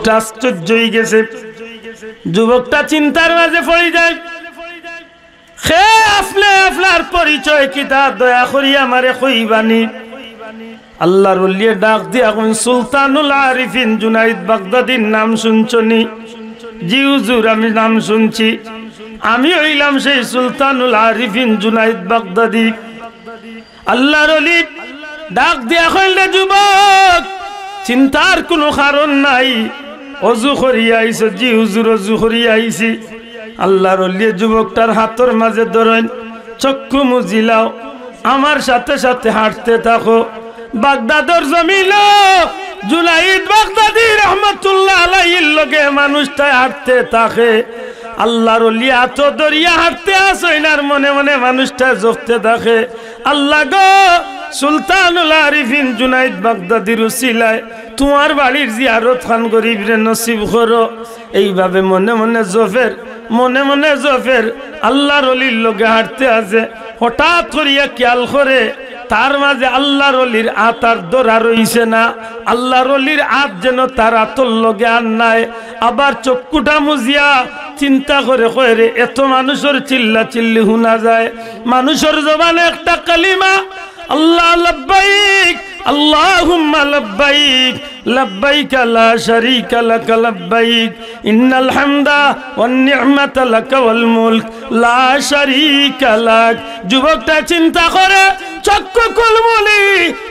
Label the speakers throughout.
Speaker 1: যুবকটা আশ্চর্য হয়ে গেছে। যুবকটা চিন্তার মাঝে পড়ে যায়, খে আপনি আপনার পরিচয় কিতা দয়া করি আমারে কইবানি। আল্লাহর ওলিয়ে ডাক দিয়া কই, সুলতানুল আরিফিন জুনাইদ বাগদাদির নাম শুনছনি? জি হুজুর, আমি নাম শুনছি। আমি হইলাম সেই সুলতানুল আরিফিন জুনাইদ বাগদাদি। আল্লাহর ওলি ডাক দিয়া কইলে, যুবক চিন্তার কোনো কারণ নাই, অজু করিয়া আইছ? জি হুজুর, অজু করিয়া আইছি। আল্লাহর ওলি যুবকটার হাতের মাঝে ধরেন, চক্ষু মুজিলাও, আমার সাথে সাথে হাঁটতে থাকো। বাগদাদের জমিল জুনাইদ বাগদাদি রহমাতুল্লাহ আলাইহির লগে মানুষটা হাঁটতে থাকে। আল্লাহর ওলি এত দরিয়া হাঁটতে আসইনার মনে মনে মানুষটা জপতে থাকে, আল্লাহ গো সুলতানুল আরিফিন জুনাইদ বাগদাদির উসিলায় তোমার বাড়ির জিয়ারত খান গরিবরে নসিব করো। এইভাবে মনে মনে জফের, মনে মনে জফের আল্লাহর ওলির লগে হাঁটতে আছে। হঠাৎ করিয়া খেয়াল করে তার মাঝে আল্লাহর ওলির আত আর দরা রইছে না। আল্লাহর ওলির আত যেন তার আতর লগে আর নাই। আবার চক্ষুটা মুজিয়া চিন্তা করে কয় রে, এত মানুষের চিল্লা চিল্লি শোনা যায়, মানুষের জবানে একটা কালিমা আল্লাহ লব্বাইক আল্লাহুম্মা লব্বাইক লব্বাইক লা শারীকা লাক লব্বাইক ইন্নাল হামদা ওয়ান নি'মাতা লাক ওয়াল মুলক লা শারীকা লাক। যুবকটা চিন্তা করে, চক্ষু কুলমুলি,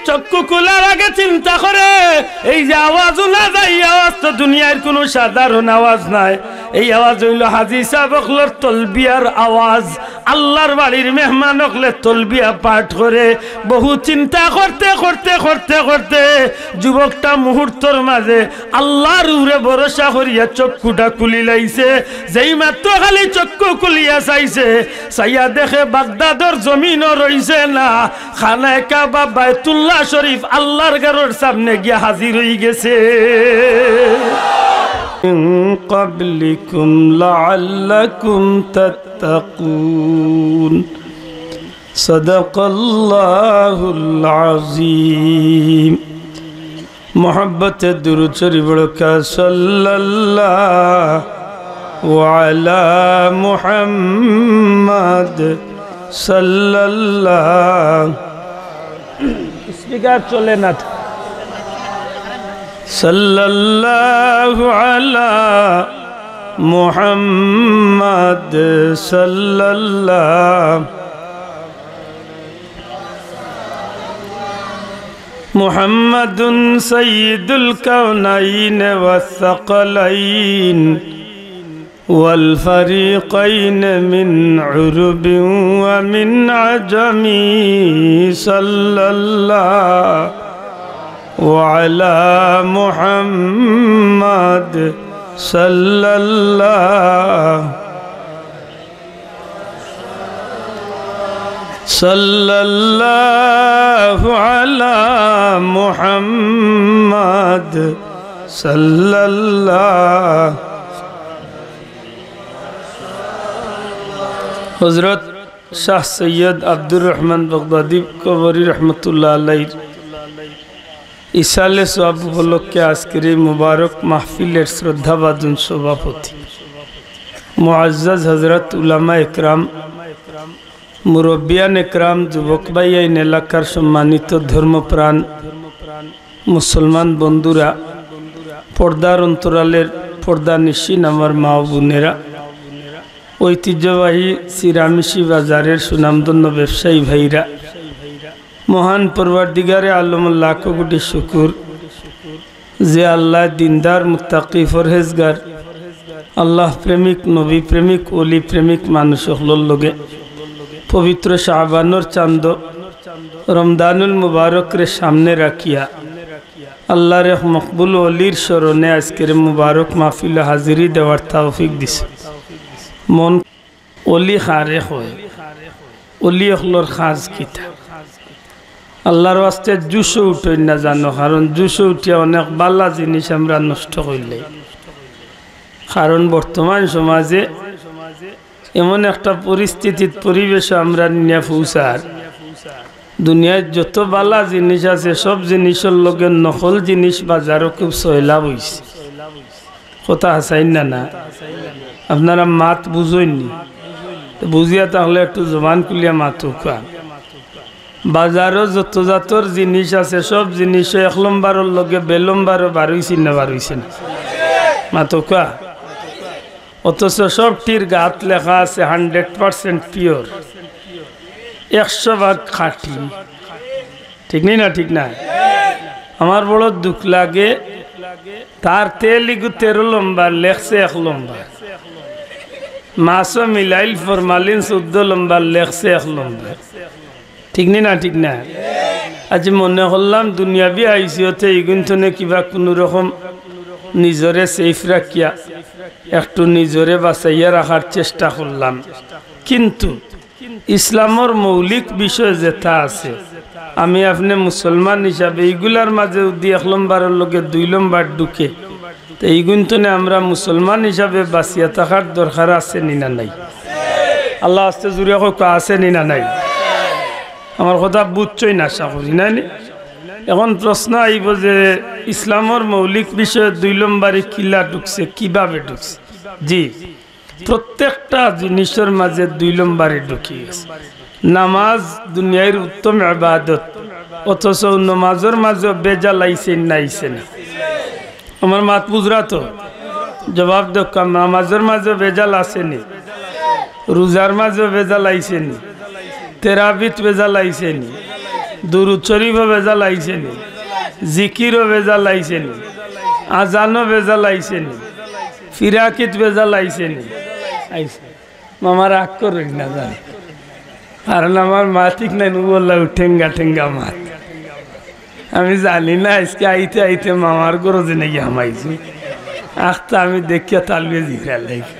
Speaker 1: চক্ষু কুলার আগে চিন্তা করে, এই যে আওয়াজ না যায়, এই আওয়াজ তো দুনিয়ার কোনো সাধারণ আওয়াজ নাই। এই আওয়াজ হইল হাজী সাহেব হকলের তলবিয়ার আওয়াজ। আল্লাহর বাড়ির মেহমান হকলে তলবিয়া পাঠ করে। বহু চিন্তা করতে করতে করতে করতে যুবকটা মুহূর্তর মাঝে আল্লাহর উপরে ভরসা করিয়া চক্ষুটা খুলি লাইছে। যেই মাত্র খালি চক্ষু খুলিয়া চাইছে, চাইয়া দেখে বাগদাদের জমিনও রইছে না, খানায়ে কাবা বাইতুল্লাহ শরীফ আল্লাহর ঘরের সামনে গিয়া হাজির হয়ে গেছে। من قبلكم لعلكم تتقون صدق الله العظيم। محبت درود شریف کا صلی اللہ وعلى محمد صلی اللہ। স্পিকার চলে না। सल्लल्लाहु अला मुहम्मद सल्लल्लाहु मुहम्मदुन सय्यिदुल कौनैन वस्सक़लैन वल फरीक़ैन मिन उरुबिन व मिन अजमी सल्लल्लाहु وعلى محمد صلى الله صلى الله على محمد صلى الله। हज़रत शाह सैयद अब्दुर रहमान बगदादी कबरी रहमतुल्लाह अलैह ইসালে সওয়াব উপলক্ষে আজকের এই মুবারক মাহফিলের শ্রদ্ধাভাজন সভাপতি মুআজ্জাজ হযরত উলামা একরাম, মুরব্বিয়ান একরাম, যুবক ভাই, এই এলাকার সম্মানিত ধর্মপ্রাণ মুসলমান বন্ধুরা, পর্দার অন্তরালের পর্দানিশীন আমার মা ও বোনেরা, ঐতিহ্যবাহী সিরামিশি বাজারের সুনামধন্য ব্যবসায়ী ভাইরা, মহান পরওয়ারদিগারে আলম লাখো কোটি শুকুর যে আল্লাহ দিনদার মুত্তাকি ফরহেজগার আল্লাহ প্রেমিক নবী প্রেমিক ওলি প্রেমিক মানুষ হলর লগে পবিত্র শাবানোর চাঁদ রমদানুল মুবারকরে সামনে রাখিয়া আল্লাহর এক মকবুল ওলির স্মরণে আজকের মুবারক মাহফিলে হাজিরি দেওয়ার তৌফিক দিছে। মন ওলি খারে হয়, ওলি হলর খাজ কিতা আল্লাহর ওয়াস্তে জুসো উঠই না জানো, কারণ জুসো উঠিয়া অনেক বালা জিনিস আমরা নষ্ট করলে। কারণ বর্তমান সমাজে এমন একটা পরিস্থিতির পরিবেশ আমরা নিয়ে পৌঁছার, দুনিয়ায় যত বালা জিনিস আছে সব জিনিসের লগে নকল জিনিস বাজারও খুব সয়লাভ হয়েছে। কথা হাসাইন না আপনারা মাত বুঝইনি, বুঝিয়া তাহলে একটু জবান খুলিয়া মাত খোয়া। বাজারও যত জাতর জিনিস আছে সব জিনিস 1 নম্বরের লগে বেলম্বারও বারইছেন না বারইছেন মাত খোয়া। অথচ সবটির গাত লেখা আছে 100% পিওর, 100% খাঁটি। ঠিক নেই না? ঠিক না? আমার বড় দুঃখ লাগে, তার তেল ইগু 13 নম্বর লেখছে 1 নম্বর, মাছও মিলাইল ফরমালিন 14 নম্বর লেখছে 1 নম্বর। ঠিক নেই না? ঠিক না? আজ মনে করলাম দুনিয়াবি আইসিওতে ইগুনথনে কিবা কোনো রকম নিজরে সেফ রাখিয়া একটু নিজরে বাঁচাইয়া রাখার চেষ্টা করলাম, কিন্তু ইসলামের মৌলিক বিষয় যেটা আছে আমি আপনি মুসলমান হিসাবে এইগুলার মাঝে 1 নম্বরের লগে 2 নম্বর ঢুকে, তো এইগুনথনে আমরা মুসলমান হিসাবে বাঁচিয়া থাকার দরকার আছে নি না নাই? আল্লাহ আস্তে জুড়ে আছে নি না নাই? আমার কথা বুঝছই না আশা করি না? এখন প্রশ্ন আইব যে ইসলামের মৌলিক বিষয়ে 2 নম্বরে কিলা ঢুকছে, কিভাবে ঢুকছে? জি, প্রত্যেকটা জিনিসের মাঝে 2 নম্বরে ঢুকি গেছে। নামাজ দুনিয়ার উত্তম ইবাদত, অথচ নামাজের মাঝে বেজাল আইছেন না আইছে না? আমার মাত বুঝরা তো জবাব দোকা। নামাজের মাঝে বেজাল আসেনি, রোজার মাঝে বেজাল আইছেনি, তেরাবিত বেজাল আইছেনি, দুরূদ শরীফও বেজাল আইছেনি, জিকিরও বেজাল আইছেনি, আজানও বেজাল আইছেনি, ফিরাকিত বেজাল আইছেনি। আইছে মামার রাগ করবেন না জানি, কারণ আমার মা ঠিক নাই, বললাম ঠেঙ্গা ঠেঙ্গা মাত। আমি জানি না আজকে আইতে আইতে মামার গরজে নাকি হামাইছি, আখতা আমি দেখিয়া তালবে জিরা লাগে।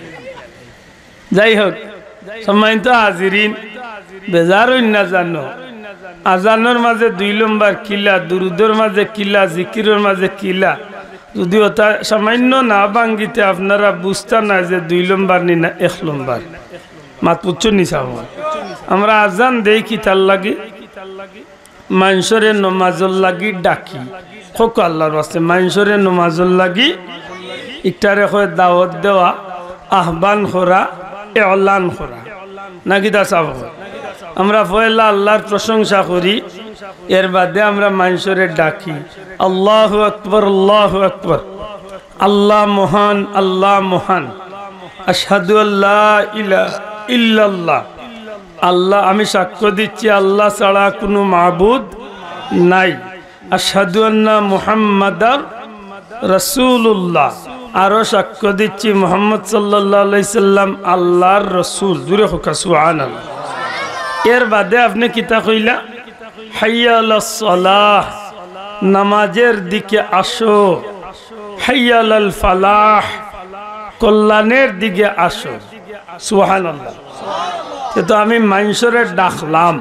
Speaker 1: যাই হোক, সম্মানিত হাজিরিন, বেজার না জানো আজানোর মাঝে 2 নম্বর কিলা, দুরুদের মাঝে কিলা, জিকিরের মাঝে কিলা। যদি ওটা সামান্য না ভাঙ্গিতে আপনারা বুঝতে না যে 2 নম্বর নি না 1 নম্বর। মাত পুচ্ছ নিছাব আমরা আজান দেই কি তার লাগে? মানুষরে নমাজর লাগি ডাকি, হোক আল্লাহর রাস্তে মানুষরে নমাজর লাগি ইটারে হয় দাওয়াত দেওয়া, আহ্বান করা, এলান করা, নাকি তা চাব? আমরা পয়লা আল্লাহর প্রশংসা করি, এর বাদে আমরা মানুষরে ডাকি আল্লাহু আকবার, আল্লাহু আকবার, আল্লাহ মহান, আল্লাহ মহান, আশহাদু আল্লা ইলাহা ইল্লাল্লাহ, আল্লাহ আমি সাক্ষ্য দিচ্ছি আল্লাহ ছাড়া কোনো মাবুদ নাই, আশহাদু আন্না মুহাম্মাদার রাসূলুল্লাহ, আরো সাক্ষ্য দিচ্ছি মুহাম্মদ সাল্লাল্লাহু আলাইহি সাল্লাম আল্লাহর রাসূল। জুরে হোক সুবহানাল্লাহ। এর বাদে আপনি কিতা কইলা? হাইয়া আলাস সালাহ, নামাজের দিকে আসো, হাইয়া আলাল ফালাহ, কল্যাণের দিকে আসো। সুবহানাল্লাহ। তো আমি মানুষরে ডাকলাম,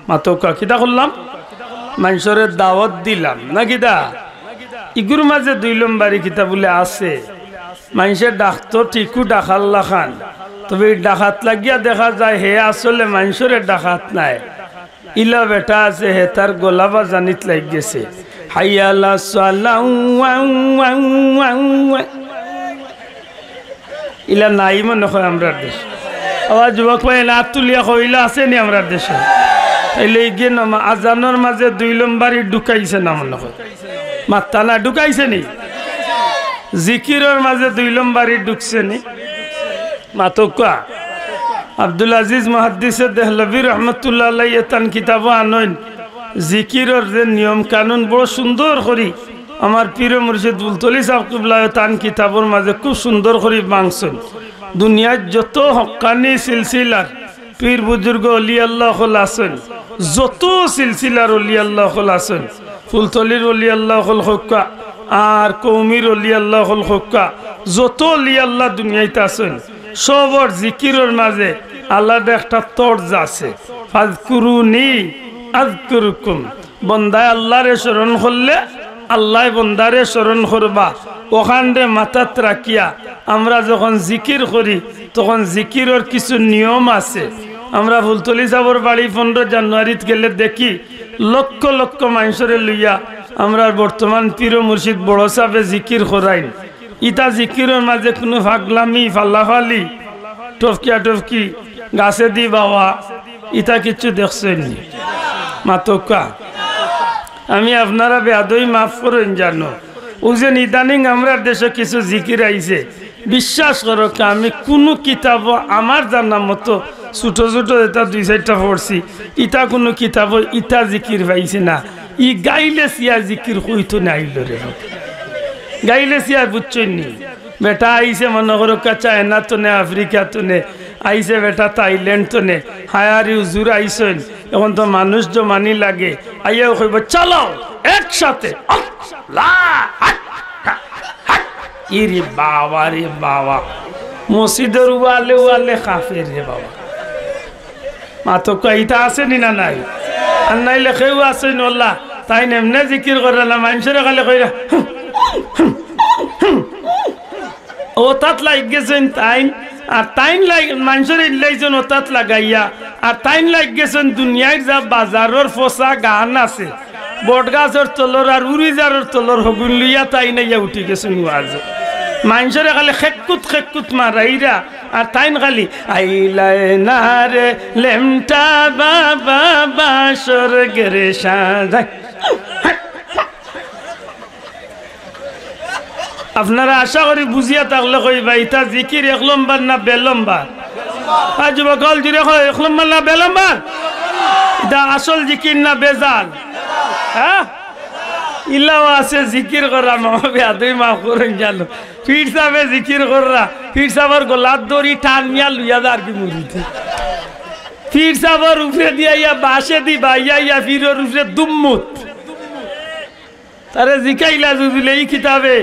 Speaker 1: মাতকা কিতা করলাম? মানুষরে দাওয়াত দিলাম, না কিতা? ইগুর মাঝে 2 নম্বরই কিতা বলে আছে, মানুষের ডাকতো ঠিকও ডাকাল্লা খান, তবে ডাকাত লাগিয়া দেখা যায় হে আসলে মানুষরে ডাকাত নাই, ইলা বেটা আছে হে তার গোলাবা জানিত লাগ গেছে। হাইয়া আলাস সালাহ ইলা নাই মনে হয় আমরা দেশ। আবার যুবক ভাই হাত তুলিয়া কইলা আছে নি আমরা দেশে? তাইলে গিয়ে আজানোর মাঝে 2 নম্বরই ঢুকাইছে না মনে হয়? মাত্তা না ঢুকাইছে নি? জিকিরের মাঝে 2 নম্বরই ঢুকছে নি? মাতকা আব্দুল আজিজ মুহাদ্দিসে দেহলভী রহমতুল্লাহ আলাইহি তান কিতাব আনইন জিকিরের যে নিয়ম কানুন বড় সুন্দর করি আমার পীর মুর্শিদ বুলতলি সাহেব কিবলা তান কিতাবের মাঝে খুব সুন্দর করে বাংছেন। দুনিয়ার যত হক্কানি সিলসিলার পীর বুজুর্গ অলি আল্লাহ হল আছেন, যত সিলসিলার অলি আল্লাহ হল আছেন, ফুলতলির অলি আল্লাহ হল হক্কা আর কৌমির অলি আল্লাহ হল হক্কা, যত অলি আল্লাহ দুনিয়াতে আছেন সবর জিকিরের মাঝে আলাদা একটা তর্জ আছে। ফাযকুরুনি আযকুরুকুম, বন্দায় আল্লাহরে স্মরণ করলে আল্লাহ বন্দারে স্মরণ করবা। ওখানে মাথাত রাখিয়া আমরা যখন জিকির করি তখন জিকিরের কিছু নিয়ম আছে। আমরা ফুলতলি সাবর বাড়ি 15 জানুয়ারিত গেলে দেখি লক্ষ লক্ষ মানুষরে লইয়া আমরা বর্তমান পীর মুর্শিদ বড় সাহেবে জিকির করাইন। ইতা জিকিরের মাঝে কোনো ফাগলামি ফাল্লাফালি টফকিয়া টফকি গাছে দি বাবা ইতা কিছু দেখছেন মাতকা আমি আপনারা বেয়াদই মাফ করেন জানো ও যে ইদানিং আমরা দেশে কিছু জিকির আইছে বিশ্বাস করো আমি কোনো কিতাব আমার জানা মতো ছোট ছোট এটা 2-4টা পড়ছি ইটা কোনো কিতাব ইটা জিকির পাইছে না ই গাইলে সিয়া জিকির হইতো না আইল রে গাইলে সিয়া বুঝছেন নি বেটা আইসে মনে করো চায়না তো নে আফ্রিকা তো নে আইসে বেটা থাইল্যান্ড তো নে হায়ারি হুজুর আইসেন এখন তো মানুষ জমানি লাগে আইয়া কইব চলো একসাথে ইরে বাবা রে বাবা মসজিদের ওয়ালে ওয়ালে কাফের রে বাবা মাতো কইতা আছে নি না নাই আর নাইলে কেউ আছে নল্লা তাই নেমনে জিকির করে না মানুষের কালে কইরা ও তাত লাগ গেছেন তাইন আর তাইন লাগ মানুষের ইলাইছেন ও তাত লাগাইয়া আর তাইন লাগ গেছেন দুনিয়ার যা বাজারের ফসা গান আছে বটগাছের তলর আর উড়িজারের তলর হগুন লইয়া তাই নাইয়া উঠি গেছেন ওয়াজ মানুষের খালি খেকুত মারাইরা আর তাইন খালি আইলায় না রে লেমটা বাবা বাসর গেরে সাজাই আপনারা আশা করি বুঝিয়া থাকলে কইবা ইটা জিকির 1 নম্বর না 2 নম্বর আজ বকল জিরে কয় 1 নম্বর না 2 নম্বর এটা আসল জিকির না বেজাল হ্যাঁ ইল্লাও আছে জিকির করা মামে আদই মা করেন জানো পীর সাহেব জিকির করা পীর সাহেবের গলাত দড়ি টান মিয়া লইয়া দার কি মুরিতে পীর সাহেবের উপরে দিয়া ইয়া বাসে দি বাইয়া ইয়া পীরের উপরে দুম্মুত তারে জিকাইলা যুদিলে এই কিতাবে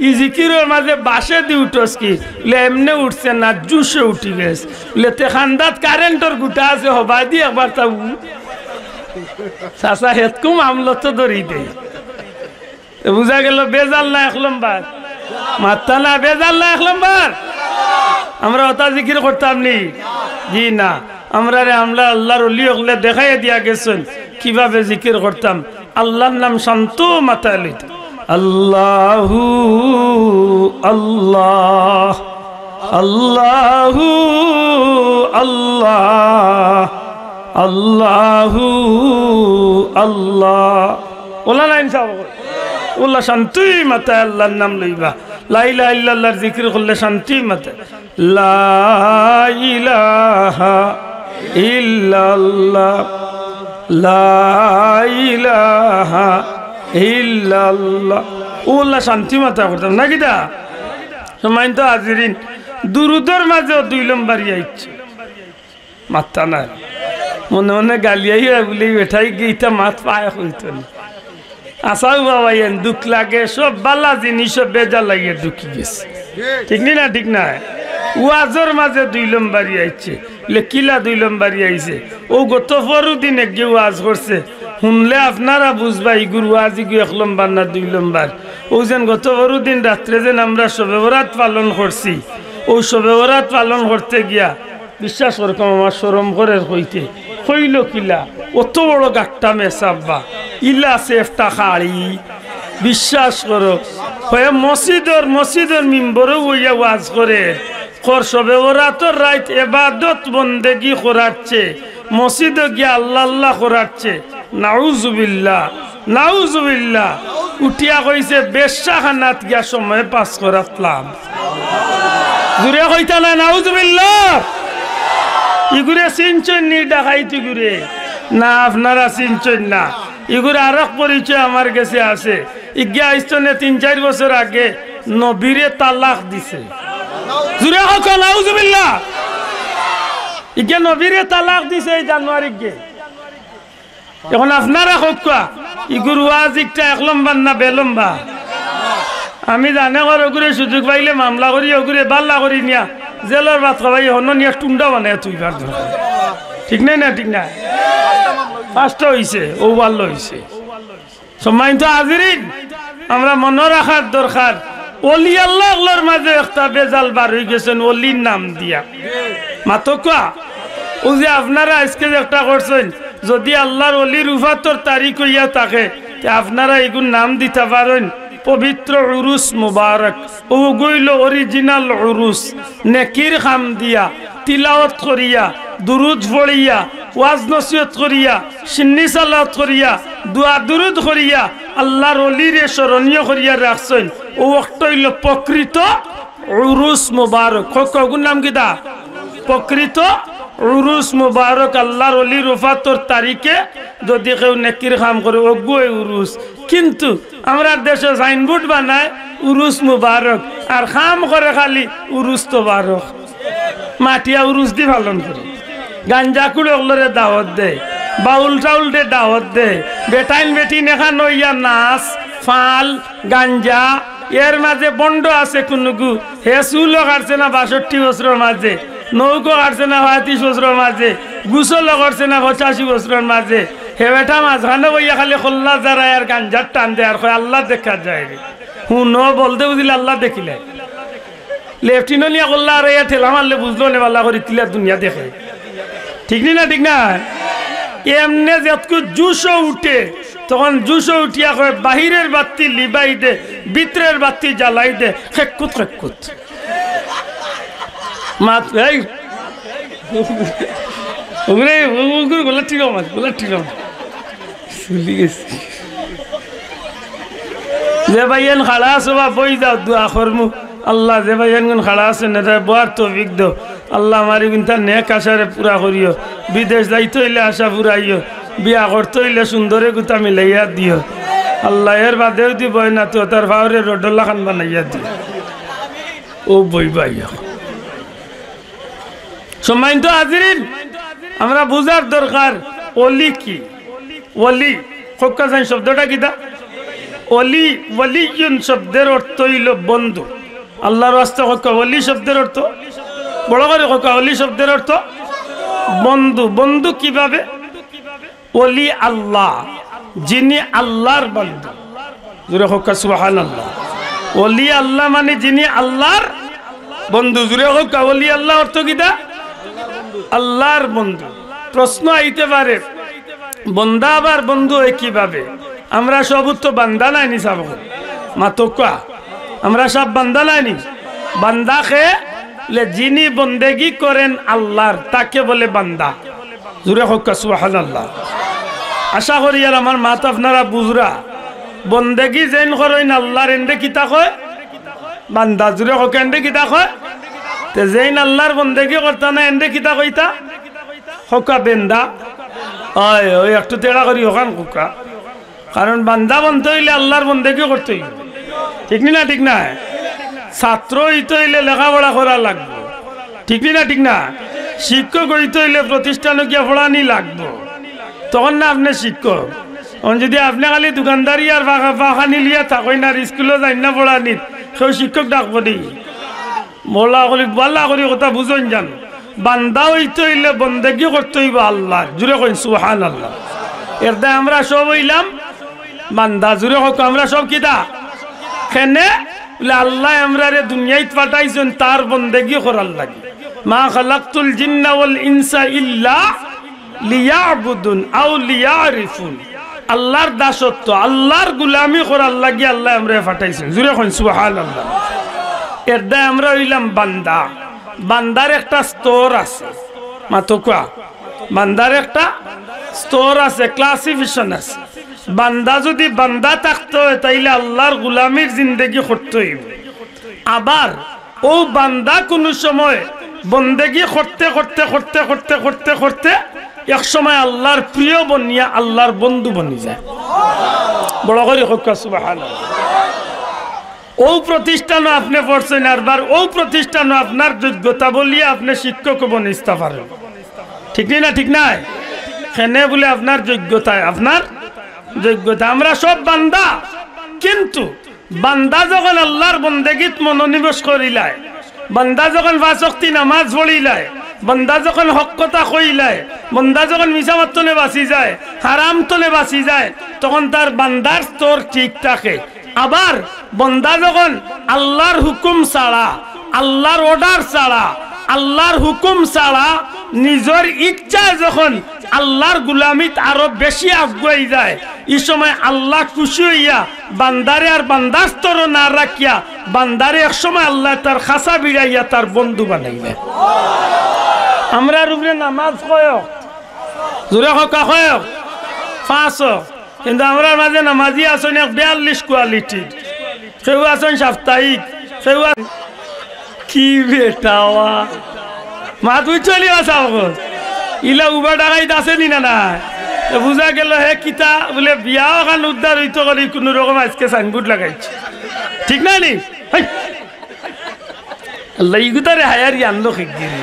Speaker 1: ই জিকিরের মাঝে বাসে দি উঠস কি বলে এমনে উঠছে না জুসে উঠি গেছে বলে তে খান্দাত কারেন্টর গুটা আছে হবা দি একবার তা চাচা হেতকুম আমলত তো ধরি দেয় বুঝা গেল বেজাল না 1 নম্বর মাত্তা না বেজাল না 1 নম্বর আমরা ওটা জিকির করতাম নি জি না আমরা আল্লাহর ওলি হলে দেখাই দিয়া গেছেন কিভাবে জিকির করতাম আল্লাহর নাম শান্ত মাথায় লইতে আল্লাহু আল্লাহ আল্লাহু আল্লাহ আল্লাহু আল্লাহ ওলা লাইন সাব ওলা শান্তি মাথায় আল্লাহর নাম লইবা লা ইলাহা ইল্লাল্লাহর জিকির করলে শান্তি মাথায় লা ইলাহা ইল্লাল্লাহ লা ইলাহা ইল্লাল্লাহ ওলা শান্তি মাথায় করতাম নাকি দা সময় তো হাজিরিন দুরুদের মাঝে 2 নম্বরই আইছে মাথা নাই মনে মনে গালিয়াই বলে বেঠাই গিয়েটা মাত পায় হইতো না আসাও বাবা এন দুঃখ লাগে সব বালা জিনিস বেজা লাগিয়ে ঢুকি গেছে ঠিক না ঠিক না ওয়াজর মাঝে 2 নম্বরই আইছে কিলা 2 নম্বরই আইছে ও গত পরদিন একগে ওয়াজ করছে শুনলে আপনারা বুঝবা ইগুর ওয়াজ ইগু 1 নম্বর না 2 নম্বর ও যেন গত পরদিন রাত্রে যেন আমরা শবে বরাত পালন করছি ও শবে বরাত পালন করতে গিয়া বিশ্বাস করকম আমার শরম করে হইতে হইল কিলা অত বড় গাট্টা মেসাব্বা ইলা সেফটা খাড়ি বিশ্বাস করো হয়ে মসজিদের মিম্বরে হইয়া ওয়াজ করে খর শবে বরাতর রাত ইবাদত বন্দেগি করাচ্ছে মসজিদে গিয়া আল্লাহ আল্লাহ করাচ্ছে নাউজুবিল্লাহ উঠিয়া কইছে বেশ্যাখানাত গিয়া সময় পাস করাতলাম ঘুরে কইতা না নাউজুবিল্লাহ ইগুরে সিনচন নি ডাকাইতি গুরে না আপনারা সিনচন না ইগুরে আরেক পরিচয় আমার কাছে আছে ইগিয়া ইস্তনে 3-4 বছর আগে নবীরে তালাক দিছে জুরে হোক নাউজুবিল্লাহ ইগিয়া নবীরে তালাক দিছে এই জানুয়ারি গে এখন আপনারা হোক ইগুর ওয়াজ একটা 1 নম্বর না 2 নম্বর আমি জানে ওগুরে সুযোগ পাইলে মামলা করি ওগুরে বাল্লা করি নিয়া জেলার ভাত খাবাই হন নিয়ে টুন্ডা বানায় তুই বার ঠিক নাই না ঠিক না 5টা হইছে ও ভালো হইছে সময় তো হাজিরিন আমরা মনে রাখার দরকার ওলি আল্লাহর মাঝে একটা বেজাল বার হয়ে গেছেন ওলির নাম দিয়া মাতকা ও যে আপনারা আজকে একটা করছেন যদি আল্লাহর ওলির উফাতর তারিখ হইয়া থাকে আপনারা এগুন নাম দিতে পারেন পবিত্র উরুস মুবারক ও গইল অরিজিনাল উরুস নেকির খাম দিয়া তিলাওয়াত করিয়া দুরুদ পড়িয়া ওয়াজ নসিহত করিয়া সিন্নি সালাত করিয়া দোয়া দুরুদ করিয়া আল্লাহর ওলিরে স্মরণীয় করিয়া রাখছেন ও ওয়াক্ত হইল প্রকৃত উরুস মুবারক কগুর নাম কিতা প্রকৃত উরুস মুবারক আল্লাহর ওলির ওফাতর তারিখে যদি কেউ নেকির কাম করে ওগুই উরুস কিন্তু আমরা দেশে সাইনবোর্ড বানায় উরুস মুবারক আর কাম করে খালি উরুস তোবারক মাটিয়া উরুস দি পালন করে গাঞ্জা কুড়ে দাওয়াত দে বাউল টাউল দে দাওয়াত দে বেটাইন বেটিন এখান হইয়া নাচ ফাল গাঞ্জা এর মাঝে বন্ড আছে কোনগু হে চুল কাটছে না 62 বছরের মাঝে নৌকো কাটছে না 35 বছরের মাঝে গুসল করছে না 85 বছরের মাঝে হে বেটা মাঝখানে বইয়া খালি খোল্লা যারায় আর গাঞ্জার টান দেয় আর কয় আল্লাহ দেখা যায় রে হুন বলতে বুঝিলে আল্লাহ দেখিলে লেফটিনো নিয়ে করলা আর এ ঠেলা মারলে বুঝলো নে আল্লাহ করে তিলা দুনিয়া দেখে ঠিক না ঠিক না এমনে যতকু জুসও উঠে তখন জুসও উঠিয়া কয় বাহিরের বাতি লিবাই দে ভিতরের বাতি জ্বালাই দে খেকুত খেকুত মাত এই ওরে ওগুলো গোলা ঠিক মাছ গোলা ঠিক চলি গেছে যে ভাইয়েন খাড়া আছো বা বই যাও দোয়া করমু আল্লাহ যে ভাইয়েন গুন খাড়া আছে না বোয়ার তৌফিক দো আল্লাহ আমারি কিন্তু নেক আশারে পুরা করিও বিদেশ যাইতে হইলে আশা পুরাইও বিয়া করতে হইলে সুন্দরে গুতা মিলাইয়া দিও আল্লাহ এর বাদেও দিব না তো তার ভাওরে রডল্লা খান বানাইয়া দিও ও বই ভাইয়া সম্মানিত হাজিরিন আমরা বুঝার দরকার ওলি কি ওলি খোকা জান শব্দটা কিটা ওলি ওলিয়ুন শব্দের অর্থ হইল বন্ধু আল্লাহর রাস্তা খোকা ওলি শব্দের অর্থ বড় করে খোকা ওলি শব্দের অর্থ বন্ধু বন্ধু কিভাবে ওলি আল্লাহ যিনি আল্লাহর বন্ধু জুরে খোকা সুবহানাল্লাহ ওলি আল্লাহ মানে যিনি আল্লাহর বন্ধু জুরে খোকা ওলি আল্লাহ অর্থ কিটা আল্লাহর বন্ধু প্রশ্ন আইতে পারে বন্দা আবার বন্ধু হয় কিভাবে আমরা সব তো বান্দা নাইনি সব মাতকা আমরা সব বান্দা নাইনি বান্দা খে যিনি বন্দেগি করেন আল্লাহর তাকে বলে বান্দা জুরে হক্কা সুবহানাল্লাহ আশা করি আর আমার মাত আপনারা বুঝরা বন্দেগি যেন করেন আল্লাহর এন্ডে কিতা কয় বান্দা জুরে হক্কা এন্ডে কিতা কয় তে যেন আল্লাহর বন্দেগি করতা না এন্ডে কিতা কইতা হক্কা বেন্দা ওই ওই একটু তেড়া করি ওখান কুকা কারণ বান্দা বন্ধ হইলে আল্লাহর বন্দেগি করতে হইবে ঠিক না ঠিক না ছাত্র হইতে হইলে লেখাপড়া করা লাগবে ঠিক না ঠিক না শিক্ষক হইতে হইলে প্রতিষ্ঠানে গিয়ে পড়ানি লাগবে তখন না আপনি শিক্ষক যদি আপনি খালি দোকানদারি আর বাগানি লিয়া থাকেন না স্কুলে যাই না পড়ানি সেই শিক্ষক ডাকবো দি মোল্লা করি বাল্লা করি কথা বুঝেন জান বান্দা হইতে হইলে বন্দেগি করতে হইব আল্লাহ জুড়ে কইন সুবহানাল্লাহ এর দায় আমরা সব হইলাম বান্দা জুড়ে হোক আমরা সব কিতা কেনে আল্লাহ আমরা রে দুনিয়ায় পাঠাইছেন তার বন্দেগি করার লাগে মা খালাকতুল জিন্না ওয়াল ইনসা ইল্লা লিয়াবুদুন আও লিয়ারিফুন আল্লাহর দাসত্ব আল্লাহর গোলামি করার লাগে আল্লাহ আমরা পাঠাইছেন জুড়ে কইন সুবহানাল্লাহ এর দায় আমরা হইলাম বান্দা বান্দার একটা স্তর আছে মাতকা বান্দার একটা স্তর আছে ক্লাসিফিকেশন আছে বান্দা যদি বান্দা থাকতে হয় তাইলে আল্লাহর গোলামির জিন্দেগি করতে হইব আবার ও বান্দা কোন সময় বন্দেগি করতে করতে করতে করতে করতে করতে এক সময় আল্লাহর প্রিয় বনিয়া আল্লাহর বন্ধু বনি যায় বড় করে হক্কা সুবহানাল্লাহ ও প্রতিষ্ঠানও আপনি পড়ছেন আরবার ও প্রতিষ্ঠানও আপনার যোগ্যতা বলিয়া আপনি শিক্ষক বনিতে পারেন ঠিক না ঠিক নাই কেনে বলে আপনার যোগ্যতায় আপনার যোগ্যতা আমরা সব বান্দা কিন্তু বান্দা যখন আল্লাহর বন্দেগীত মনোনিবেশ করিলায় বান্দা যখন 5 ওয়াক্ত নামাজ পড়িলায় বান্দা যখন হক কথা কইলায় বান্দা যখন মিছা মাত্তনে বাঁচি যায় হারাম তলে বাঁচি যায় তখন তার বান্দার স্তর ঠিক থাকে আবার বান্দা যখন আল্লাহর হুকুম ছাড়া আল্লাহর অর্ডার ছাড়া আল্লাহর হুকুম ছাড়া নিজের ইচ্ছা যখন আল্লাহর গুলামিত আরো বেশি আগুয়াই যায়। এই সময় আল্লাহ খুশি হইয়া বান্দারে আর বান্দার স্তর না রাখিয়া বান্দারে এক সময় আল্লাহ তার খাসা বিড়াইয়া তার বন্ধু বানাইবে। আমরা রূপে নামাজ কয়ক জোরে হকা কয়ক 500, কিন্তু আমরা মাঝে নামাজি আছেন 42 কোয়ালিটির, কেউ আছেন সাপ্তাহিক, কেউ কি বেটাওয়া মা তুই চলি আসাও ইলা উবা ডাকাইত আছে নি না না বুঝা গেল হে কিতা বলে বিয়াও খান উদ্ধার হইতো করি কোন রকম আজকে সাইনবোর্ড লাগাইছে, ঠিক না নি? আল্লাহ ইগুতারে হায়ারি আনলো শিগগিরি।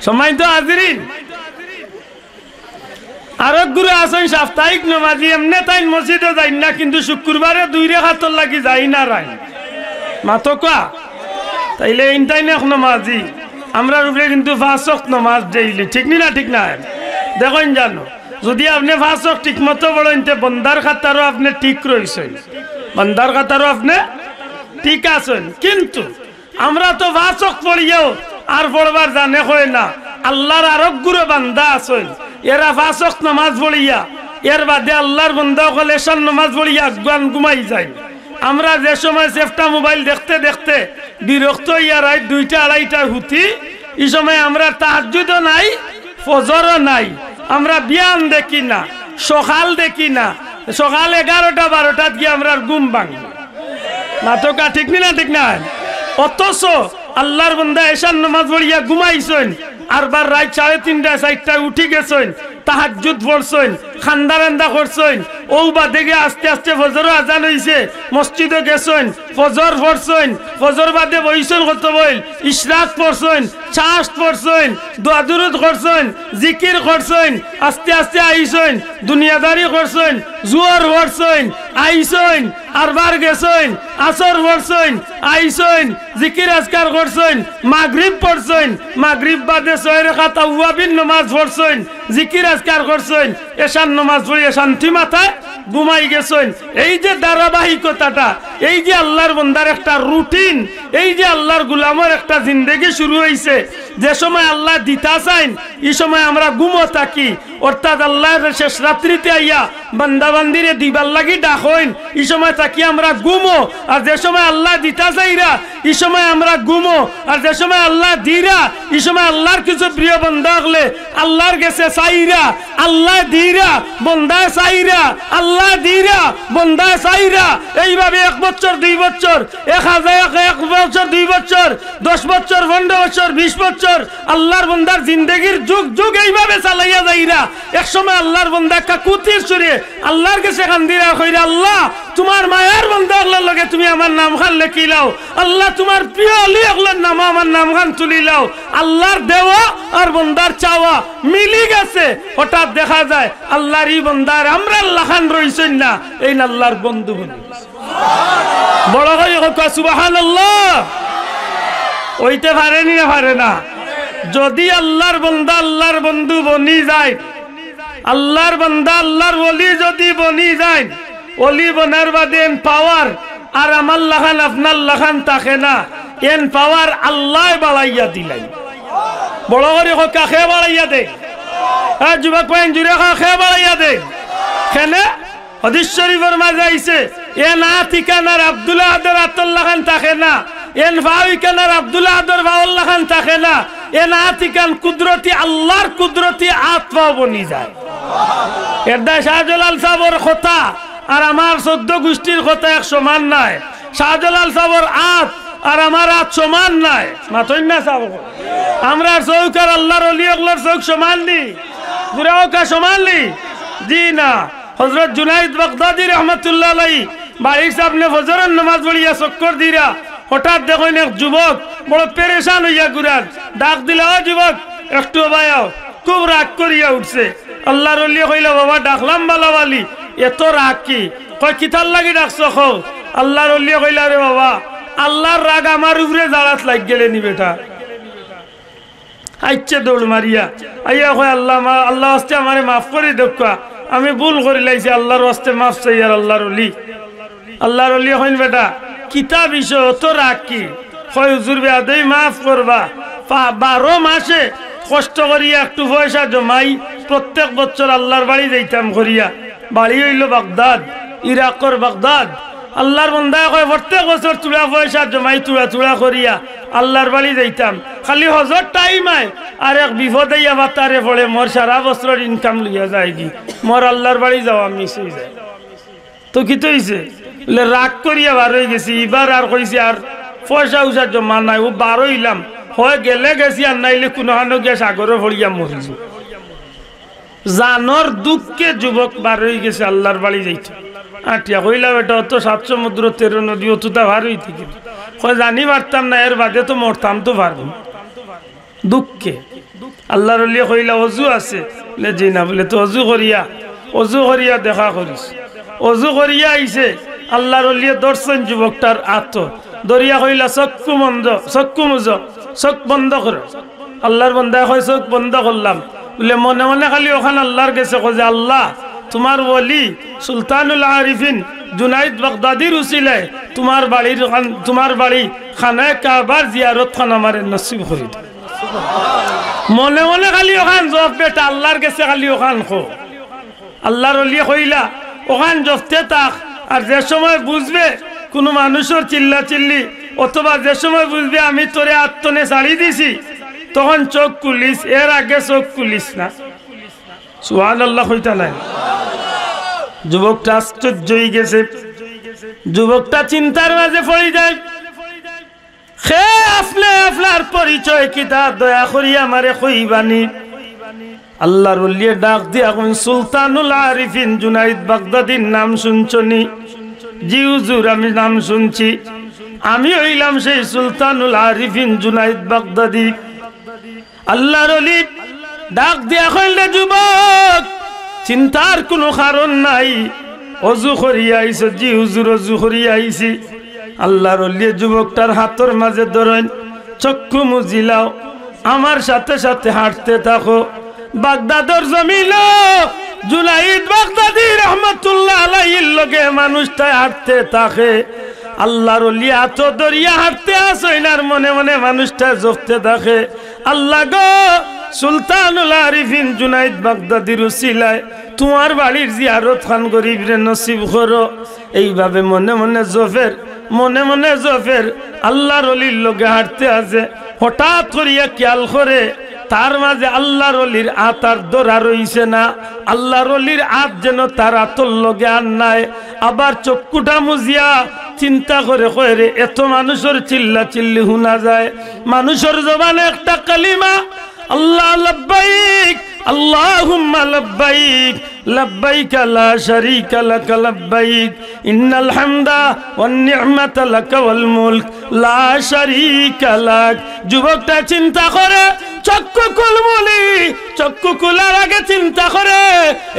Speaker 1: সময় তো হাজিরিন আর গুরু আসেন সাপ্তাহিক নমাজি এমনি তাই মসজিদে যাই না, কিন্তু শুক্রবারে 2 রেখাতর লাগি যাই না রাই মাতো কা তাইলে ইনটাই না নমাজি আমরা রূপে কিন্তু 5 ওয়াক্ত নামাজ ডেইলি, ঠিক না? ঠিক না? দেখেন জানো যদি আপনি 5 ওয়াক্ত ঠিক মতো বলেন তে বন্দার খাতারও আপনি ঠিক রয়েছেন, বন্দার খাতারও আপনি ঠিক আছেন। কিন্তু আমরা তো 5 ওয়াক্ত পড়িও আর পড়বার জানে হয় না। আল্লাহর আরব গুরু বান্দা আছেন, এরা 5 ওয়াক্ত নামাজ পড়িয়া এর বাদে আল্লাহর বান্দা হলে এশার নামাজ পড়িয়া গান ঘুমাই যায়। আমরা যে সময় সেফটা মোবাইল দেখতে দেখতে বিরক্ত হইয়া রাত 2টা 2:30 হুতি, এই সময় আমরা তাহাজ্জুদও নাই, ফজরও নাই, আমরা বিয়াম দেখি না, সকাল দেখি না, সকাল 11টা 12টাত গিয়ে আমরা ঘুম ভাঙি নাটকা, ঠিক না? ঠিক না? অথচ আল্লাহর বান্দা এশার নামাজ পড়িয়া ঘুমাইছেন আর বার রাত 3:30 4টায় উঠি গেছেন, তাহাজ্জুদ পড়ছেন, খান্দারান্দা করছেন, ও বাদে গিয়ে আস্তে আস্তে ফজর আজান হইছে, মসজিদে গেছেন, ফজর পড়ছেন, ফজর বাদে বইছেন কত বইল, ইশরাক পড়ছেন, চাষ পড়ছেন, দোয়া দুরুদ করছেন, জিকির করছেন, আস্তে আস্তে আইছেন, দুনিয়াদারি করছেন, জুয়ার পড়ছেন, আইছেন, আরবার গেছেন, আসর পড়ছেন, আইছেন, জিকির আজকার করছেন, মাগরিব পড়ছেন, মাগরিব বাদে 6 রাকাত আওয়াবিন নামাজ পড়ছেন, জিকির আজকার করছেন, এশার নামাজ পড়িয়ে শান্তি মাথায় ঘুমাই গেছেন। এই যে ধারাবাহিকতাটা, এই যে আল্লাহর বান্দার একটা রুটিন, এই যে আল্লাহর গোলামের একটা জিন্দেগি শুরু হয়েছে, যে সময় আল্লাহ দিতা চাইন এই সময় আমরা ঘুমো থাকি, অর্থাৎ আল্লাহর শেষ রাত্রিতে আইয়া বান্দাবান্দিরে দিবার লাগি ডাকইন, এই সময় থাকি আমরা ঘুমো। আর যে সময় আল্লাহ দিতা চাইরা এই সময় আমরা ঘুমো, আর যে সময় আল্লাহ দিরা এই সময় আল্লাহর কিছু প্রিয় বান্দা হলে আল্লাহর গেছে চাইরা, আল্লাহ দিরা বন্দায় চাইরা, আল্লাহ দিরা বন্দায় চাইরা, এইভাবে 1 বছর 2 বছর 1 বছর 2 বছর 10 বছর 15 বছর 20 বছর আল্লাহর বান্দার জিন্দেগির যুগ যুগ এইভাবে চালাইয়া যাইরা। এক সময় আল্লাহর বান্দা কাকুতির সুরে আল্লাহর কাছে কান্দিরা কইরা, আল্লাহ তোমার মায়ার বান্দা আল্লাহর লগে তুমি আমার নাম খান লেখি লাও, আল্লাহ তোমার প্রিয় আলী আল্লাহর নাম আমার নাম খান তুলি লাও। আল্লাহর দেওয়া আর বান্দার চাওয়া মিলি গেছে। হঠাৎ দেখা যায় আল্লাহর এই বান্দার আমরা আল্লাহ খান রইছেন না, এই না আল্লাহর বন্ধু বনি বড় হয়ে সুবহানাল্লাহ। ওইতে পারেনি না পারে না? যদি আল্লাহর বান্দা আল্লাহর বন্ধু বনি যায়, আল্লাহর বান্দা আল্লাহর ওলি যদি বনি যায়, ওলি বনার বাদে এন পাওয়ার আর আমার লাখান আপনার লাখান থাকে না, এন পাওয়ার আল্লাহ বাড়াইয়া দিলাই। বড় করে কাকে বাড়াইয়া দে? যুবক পাইন জুড়ে কাকে বাড়াইয়া দে? কেন? হাদিস শরীফের মাঝে আইছে, এ না ঠিকানার আব্দুল্লাহ আদর আতল্লাহ খান থাকে না, এন ভাইকানার আব্দুল্লাহ আদর ভাউল্লাহ খান থাকে না, এ না ঠিকান কুদরতি আল্লাহর কুদরতি আত্মা বনি যায়। এরদা শাহজালাল সাহর কথা আর আমার 14 গোষ্ঠীর কথা এক সমান নাই। শাহজালাল সাহর আত আর আমার আত সমান নাই, মাতই না সাহ। আমরা চৌক আর আল্লাহর ওলি ওগুলোর চৌক সমান নি, পুরাও কা সমান নি? জি না। হযরত জুনাইদ বাগদাদি রহমাতুল্লাহ আলাইহি বাড়ির সামনে ফজরের নামাজ পড়িয়া চক্কর দিরা, হঠাৎ দেখেন এক যুবক বড় পেরেশান হইয়া ঘুরান, ডাক দিলা, ও যুবক একটু বায়াও। খুব রাগ করিয়া উঠছে। আল্লাহর ওলি কইলা, বাবা ডাকলাম বালাওয়ালি, এত রাগ কি? কয় কিতার লাগি ডাকছ? খো। আল্লাহর ওলি কইলা, রে বাবা আল্লাহর রাগ আমার উপরে জাড়াত লাগ গেলে নি বেটা। আইচ্ছে দৌড় মারিয়া আইয়া কয়, আল্লাহ আল্লাহ আস্তে আমারে মাফ করে দেখা, আমি ভুল করে লাইছি, আল্লাহর আস্তে মাফ চাই। আর আল্লাহর ওলি, আল্লাহর ওলি কইন, বেটা কিতা বিষয় অত রাগ কি? কয় হুজুর বেয়াদবি মাফ করবা, 12 মাসে কষ্ট করিয়া একটু পয়সা জমাই প্রত্যেক বছর আল্লাহর বাড়ি যাইতাম করিয়া। বাড়ি হইল বাগদাদ, ইরাকর বাগদাদ। আল্লাহর বন্দায় কয় প্রত্যেক বছর তুলা পয়সা জমাই তুলা করিয়া আল্লাহর বাড়ি যাইতাম। খালি হজর টাইম আয় আর এক বিপদ আইয়া বাতারে পড়ে মোর সারা বছরের ইনকাম লইয়া যায় কি মোর আল্লাহর বাড়ি যাওয়া মিস হয়ে যায়। তো কি তো হয়েছে বলে রাগ করিয়া বার হয়ে গেছি। এবার আর কইছি আর পয়সা উষা জমা নাই, ও বার হইলাম হয় গেলে গেছি আর নাইলে কোনো হানো গিয়া সাগরে ভরিয়া মরিল। জানর দুঃখে যুবক বার হয়ে গেছে আল্লাহর বাড়ি যাইতে। আটিয়া কইলাম এটা অত 7 সমুদ্র 13 নদী অতটা ভার হইতে কি জানি পারতাম না, এর বাদে তো মরতাম তো পারবো দুঃখে। আল্লাহর লিয়ে কইলা অজু আছে বলে জি না, বলে তো অজু করিয়া দেখা করিস। অজু করিয়া আইছে আল্লাহর লিয়ে দর্শন যুবকটার আত দরিয়া কইলা চক্ষু মুজ, চোখ বন্ধ করো। আল্লাহর বন্দায় কয় চোখ বন্ধ করলাম। বলে মনে মনে খালি ওখানে আল্লাহর গেছে কয়ে আল্লাহ তোমার ওলি সুলতানুল আরিফিন জুনাইদ বাগদাদির উসিলায় তোমার বাড়ি খানায় কাবার জিয়ারত খান আমার নসিব করে দাও। মনে মনে খালি ওখান জব বেটা আল্লাহর গেছে খালি ওখান খো। আল্লাহর ওলি কইলা ওখান জফতে তাক, আর যে সময় বুঝবে কোনো মানুষের চিল্লা চিল্লি অথবা যে সময় বুঝবে আমি তোরে আত্মনে ছাড়ি দিছি তখন চোখ খুলিস, এর আগে চোখ খুলিস না। সুবহানাল্লাহ কইতা নাই। যুবকটা আশ্চর্য হয়ে গেছে, যুবকটা চিন্তার মাঝে পড়ে যায়। খে আপনার পরিচয় কিতা দয়া করি আমারে কইবানি। আল্লাহর ওলি ডাক দিয়া কোন সুলতানুল আরিফিন জুনাইদ বাগদাদির নাম শুনছনি? জি হুজুর আমি নাম শুনছি। আমি হইলাম সেই সুলতানুল আরিফিন জুনাইদ বাগদাদি। আল্লাহর ওলি ডাক দিয়া কইলে যুবক চিন্তার কোনো কারণ নাই, অজু করিয়া আইছ? জি হুজুর অজু করিয়া আইছি। আল্লাহর ওলি যুবকটার হাতের মাঝে ধরেন, চক্ষু মুজিলাও, আমার সাথে সাথে হাঁটতে থাকো। বাগদাদর জমিল জুনাইদ বাগদাদি রহমতুল্লাহ আলাইহির লগে মানুষটা হাঁটতে থাকে। আল্লাহর ওলি হাত ধরিয়া হাঁটতে আসইনার মনে মনে মানুষটা জপতে থাকে আল্লাহ গো সুলতানুল আরিফিন জুনাইদ বাগদাদির উসিলায় তোমার বাড়ির জিয়ারত খান গরিবরে নসিব করো। এইভাবে মনে মনে জফের আল্লাহর ওলির লগে হাঁটতে আছে। হঠাৎ করিয়া খেয়াল করে তার মাঝে আল্লাহর ওলির আতার দরা রইছে না, আল্লাহর ওলির আত যেন তার আতর লগে আর নাই। আবার চক্ষুটা মুজিয়া চিন্তা করে কয়ে এত মানুষের চিল্লা চিল্লি শোনা যায়, মানুষের জবানে একটা কালিমা আল্লাহ লব্বাইক আল্লাহুম্মা লব্বাইক লব্বাইক লা শারীকা লাক লব্বাইক ইন্নাল হামদা ওয়ান নি'মাতা লাক ওয়াল মুলক লা শারীকা লাক। যুবকটা চিন্তা করে চক্ষু কুলমুলি, চক্ষু কুলার আগে চিন্তা করে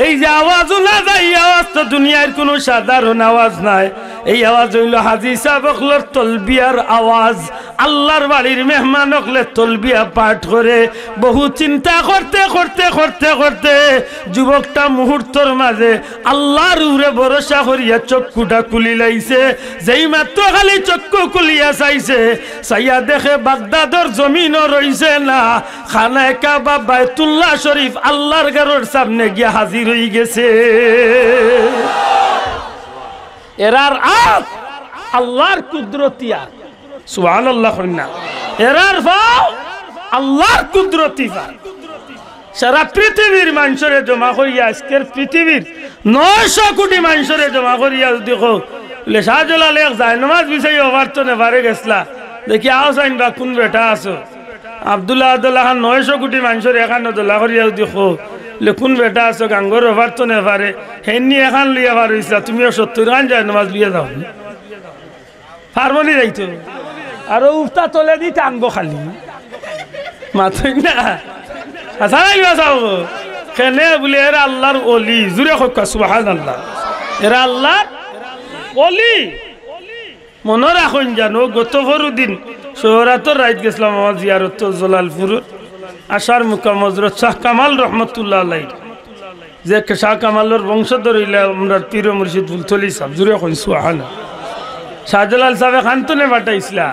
Speaker 1: এই যে আওয়াজ না যায়, আওয়াজ তো দুনিয়ার কোনো সাধারণ আওয়াজ নাই। এই আওয়াজ হইল হাজী সাহেব হকলের তলবিয়ার আওয়াজ। আল্লাহর বাড়ির মেহমান হকলে তলবিয়া পাঠ করে। বহু চিন্তা করতে করতে করতে করতে যুবকটা মুহূর্তর মাঝে আল্লাহর উপরে ভরসা করিয়া চক্ষুটা খুলি লাইছে। যেই মাত্র খালি চক্ষু খুলিয়া চাইছে, চাইয়া দেখে বাগদাদর জমিনও রইছে না, খানায় কাবা বাইতুল্লাহ শরীফ আল্লাহর ঘরের সামনে গিয়া হাজির হয়ে গেছে। এরার আত আল্লাহর কুদরতিয়া, সুবহানাল্লাহ কইনা। এরার ভাও আল্লাহর কুদরতি। সারা পৃথিবীর মানুষরে জমা করিয়া আজকের পৃথিবীর 900 কোটি মানুষরে জমা করিয়া দেখো বলে শাহজালাল এক যায় নামাজ বিষয় ওভার তো নেবারে গেছলা দেখি আও সাইন বা কোন বেটা আছো আব্দুল্লাহ 900 কোটি মানুষের এখানে দোলা করিয়া দেখো কোন বেটা আছো গাঙ্গর ওভার তো নেবারে হেননি এখান লইয়া বার হইছা, তুমিও 70 খান যায় নামাজ লিয়া যাও ফার্মনি যাইতো আরো উফতা তলে দি টানবো খালি মাথই না কেনে বলে এরা আল্লাহর ওলি। জুড়ে হোক সুবহানাল্লাহ, এরা আল্লাহর ওলি। মনে রাখুন জানো গত দিন শহরাতর রাইত গেছিলাম আমার জিয়ারত জলালপুর। আশার মুকাম হযরত শাহ কামাল রহমতুল্লাহ আলাইহি, যে শাহ কামালের বংশধর হইলে আমরা পীর মুর্শিদ ফুলতলি সাহেব। জুড়ে হোক সুবহানাল্লাহ। শাহজালাল সাহেব খান্তনে পাঠাইছিলা।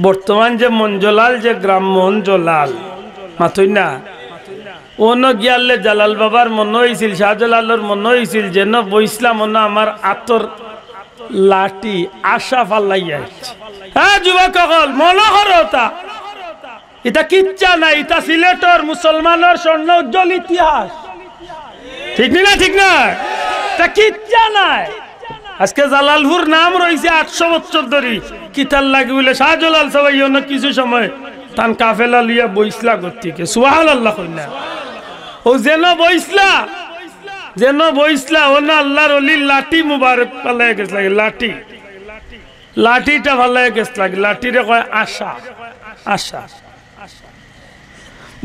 Speaker 1: বর্তমান যে মঞ্জলাল যে গ্রাম মঞ্জলাল মাথই না অন্য গিয়ালে জালাল বাবার মনে হয়েছিল, শাহজালালের মনে হয়েছিল যেন বইসলাম অন্য আমার আতর লাঠি আশা ফাল্লাইয়া। হ্যাঁ যুবক সকল মনে করো তা এটা কিচ্ছা নাই, এটা সিলেটর মুসলমানের স্বর্ণ উজ্জ্বল ইতিহাস। ঠিক না ঠিক না, এটা কিচ্ছা নাই। আজকে জালালপুর নাম রয়েছে 800 বছর ধরে। কিতাল লাগি বলে শাহজালাল সবাই অন্য কিছু সময় তান কাফেলা লিয়া বইসলা গতিকে সুবহানাল্লাহ কইনা। ও যেন বইসলা ও না আল্লাহর ওলির লাঠি মুবারক পালায় গেছে লাগে, লাঠিটা পালায় গেছে লাগে। লাঠিরে কয় আশা।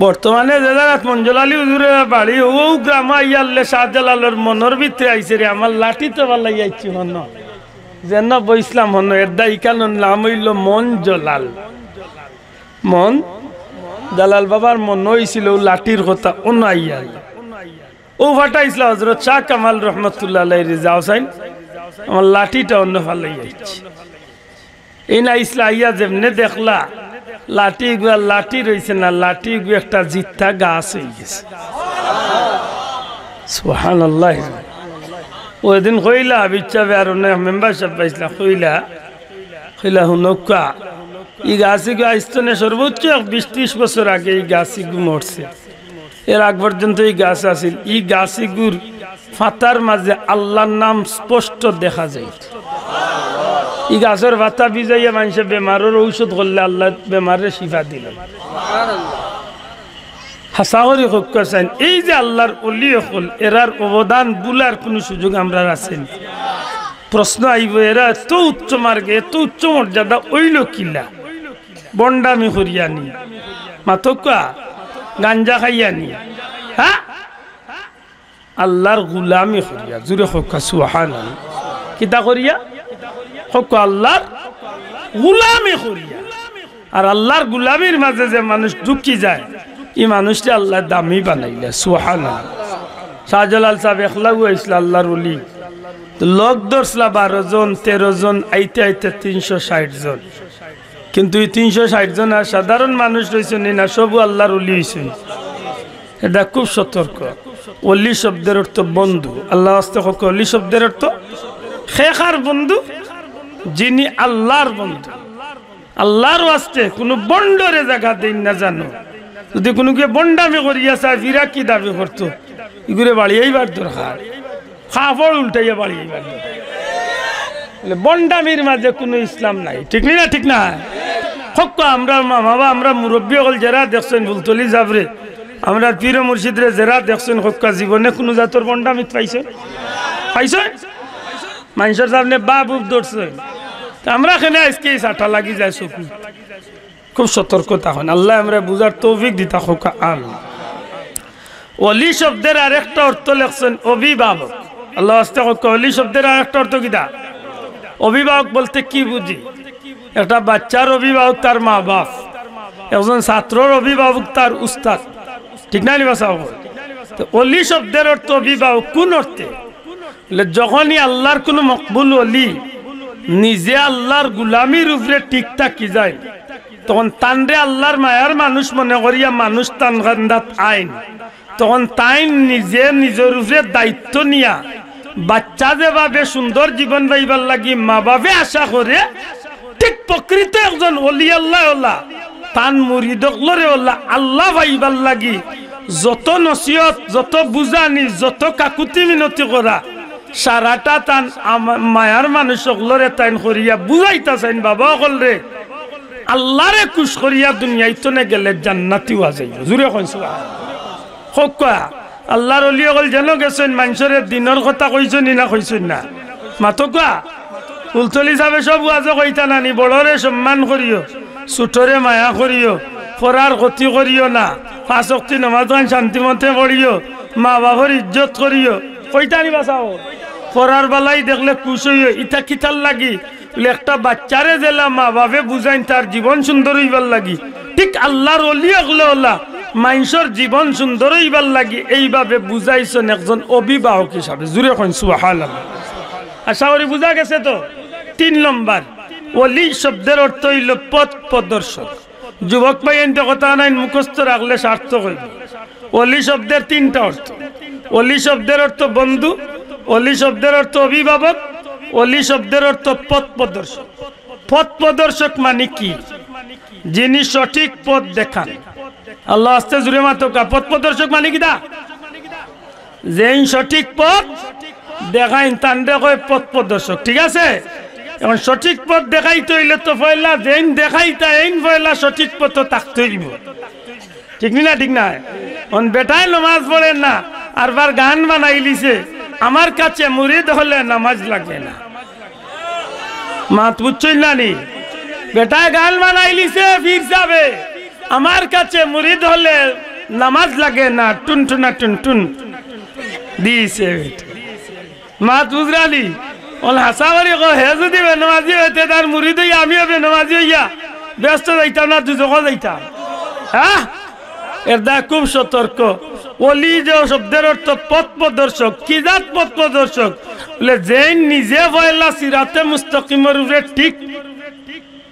Speaker 1: বর্তমানে জেলারাত মঞ্জুলালী হুজুরের বাড়ি ও গ্রাম আইয়ালে শাহজালালের মনের ভিতরে আইছে রে আমার লাঠি তো পালাই আইছি হন যেন বইসলাম হন। এর দায়ী কারণ নাম হইল মন জলাল। মন জালাল বাবার মন হয়েছিল লাঠির কথা অন্য আইয়াল ও ফাটাইছিল হযরত শাহ কামাল রহমতুল্লাহ আলাইহি যাও সাইন আমার লাঠিটা অন্য ফালাই আইছি। এই না ইসলা আইয়া যেমনে দেখলা লাঠি গুয়া লাঠি রয়েছে না, লাঠি গু একটা জিত্তা গাছ হয়ে গেছে। সুবহানাল্লাহ। ওই দিন কইলা বিচ্ছা আর মেম্বার সাহেব পাইছিলা কইলা হুনকা এই গাছি গু আইস্তনে সর্বোচ্চ 20-30 বছর আগে এই গাছি গু মরছে। এর আগ পর্যন্ত এই গাছ আছিল। এই গাছি গুর ফাতার মাঝে আল্লাহর নাম স্পষ্ট দেখা যায়। এই গাছের পাতা ভিজাইয়া মানুষের বেমারের ঔষধ করলে আল্লাহ বেমারের শিফা দিলেন। হাসা করে চান এই যে আল্লাহর অলি হল এরার অবদান বুলার কোন সুযোগ আমরা আছেন? প্রশ্ন আইব এরা এত উচ্চ মার্গে এত উচ্চ মর্যাদা ওইল কিলা বন্ডামি করিয়ানি মাতকা গাঞ্জা খাইয়ানি, হ্যাঁ আল্লাহর গুলামি করিয়া জুড়ে হকা সুবহানাল্লাহ কিতা করিয়া হক আল্লাহর গুলামি করিয়া। আর আল্লাহর গুলামির মাঝে যে মানুষ ঢুকি যায় এই মানুষটি আল্লাহ দামি বানাইলে সুবহানাল্লাহ। শাহজালাল সাহেব একলাও হয়েছিল আল্লাহর ওলি, লোক ধরছিল 12 জন 13 জন, আইতে 360 জন। কিন্তু এই 360 জন আর সাধারণ মানুষ রয়েছেন না, সবু আল্লাহর ওলি হয়েছেন। এটা খুব সতর্ক। ওলি শব্দের অর্থ বন্ধু। আল্লাহ আস্তে অলি শব্দের অর্থ খেখার বন্ধু, যিনি আল্লাহর বন্ধু। আল্লাহর ওয়াস্তে কোনো বন্ডরে জায়গা দেন না জানো। যদি কোনো কে বন্ডামি করিয়া চায় ফিরা কি দাবি করতো এগুলো বাড়িয়েইবার দরকার, খাফড় উল্টাইয়া বাড়িয়েইবার দরকার। বন্ডামির মাঝে কোনো ইসলাম নাই। ঠিক না ঠিক না? হক আমরা মা বাবা আমরা মুরব্বী হল যারা দেখছেন ফুলতলি যাবরে আমরা পীর মুর্শিদরে যারা দেখছেন হক্কা জীবনে কোনো জাতর বন্ডামিত পাইছে মানুষের সামনে বাবু ধরছে। আমরা এখানে আজকে চাটা লাগি যায় চকু। খুব সতর্কতা হন। আল্লাহ আমরা বুঝার তৌফিক দিতা হোক। আমিন। ওলি শব্দের আরেকটা অর্থ লেখছেন অভিভাবক। আল্লাহ আস্তে হোক। ওলি শব্দের আরেকটা অর্থ কিটা? অভিভাবক বলতে কি বুঝি? একটা বাচ্চার অভিভাবক তার মা বাপ, একজন ছাত্রর অভিভাবক তার উস্তাদ। ঠিক না নিবা সাহেব? তো ওলি শব্দের অর্থ অভিভাবক কোন অর্থে? যখনই আল্লাহর কোন মকবুল ওলি নিজে আল্লাহর গুলামির উপরে ঠিক থাকি যায় তখন তানরে আল্লাহর মায়ার মানুষ মনে করিয়া মানুষ তান গান্দাত আইন, তখন তাই নিজে নিজের উপরে দায়িত্ব নিয়া বাচ্চা যেভাবে সুন্দর জীবন পাইবার লাগি মা বাপে আশা করে, ঠিক প্রকৃত একজন ওলি আল্লাহ তান মুরিদকলরে আল্লাহ পাইবার লাগি যত নসিহত যত বুঝানি যত কাকুতি মিনতি করা সারাটা তান মায়ার মানুষ সকলরে তাইন করিয়া বুঝাইতা চাইন বাবা সকল রে আল্লাহরে খুশ করিয়া দুনিয়ায় তনে গেলে জান্নাতি হওয়া যাইব। জুড়ে কইছো হোক আল্লাহর ওলি সকল যেন গেছেন মানুষের দিনের কথা কইছেন না কইছেন না মাতকা ফুলতলি যাবে সব আজ কইতা নানি বড়রে সম্মান করিও ছোটরে মায়া করিও পড়ার ক্ষতি করিও না 5 ওয়াক্ত নামাজ শান্তিমতে পড়িও মা বাবার ইজ্জত করিও কইতা নি বাঁচাও পড়ার বেলাই দেখলে খুশ হইও ইটা কিতার লাগি একটা বাচ্চারে জেলা মা বাপে বুঝাইন তার জীবন সুন্দর হইবার লাগি ঠিক আল্লাহর ওলি আল্লাহ মানুষের জীবন সুন্দর হইবার লাগি এইভাবে বুঝাইছেন একজন অভিভাবক হিসাবে। জুড়ে কইন সুবহানাল্লাহ। আশা করি বুঝা গেছে তো। 3 নম্বর ওলি শব্দের অর্থ হইল পথ প্রদর্শক। যুবক ভাই এনতে কথা নাই মুখস্থ রাখলে সার্থক হইব। অলি শব্দের তিনটা অর্থ। অলি শব্দের অর্থ বন্ধু, অলি শব্দের অর্থ অভিভাবক, অলি শব্দের অর্থ পথ প্রদর্শক। পথ প্রদর্শক মানে কি? যিনি সঠিক পথ দেখান। আল্লাহ আস্তে জুড়ে মাতকা। পথ প্রদর্শক মানে কি দা? যেই সঠিক পথ দেখাইন তান দেখো পথ প্রদর্শক। ঠিক আছে? এখন সঠিক পথ দেখাইতে হইলে তো পয়লা যেইন দেখাইতা এইন পয়লা সঠিক পথ থাকতে হইব। ঠিক না? ঠিক না? এখন বেটায় নামাজ পড়েন না আর বার গান বানাই লিছে, আমার কাছে মুরিদ হলে নামাজ লাগে না। মাত বুঝছই না নি? বেটায় গান বানাই লিছে ফির যাবে, আমার কাছে মুরিদ হলে নামাজ লাগে না, টুনটুনা টুনটুন দিছে। মাত বুঝরালি ওল হাসাবারি কো হে যদি বেনমাজি হইতে তার মুরিদ হইয়া আমিও বেনমাজি হইয়া ব্যস্ত যাইতাম না, দুজক যাইতাম। হ্যাঁ, এর দা খুব সতর্ক। ওলি যে শব্দের অর্থ পথ প্রদর্শক। কি জাত পথ প্রদর্শক? বলে যে নিজে পয়লা সিরাতে মুস্তাকিমের উপরে ঠিক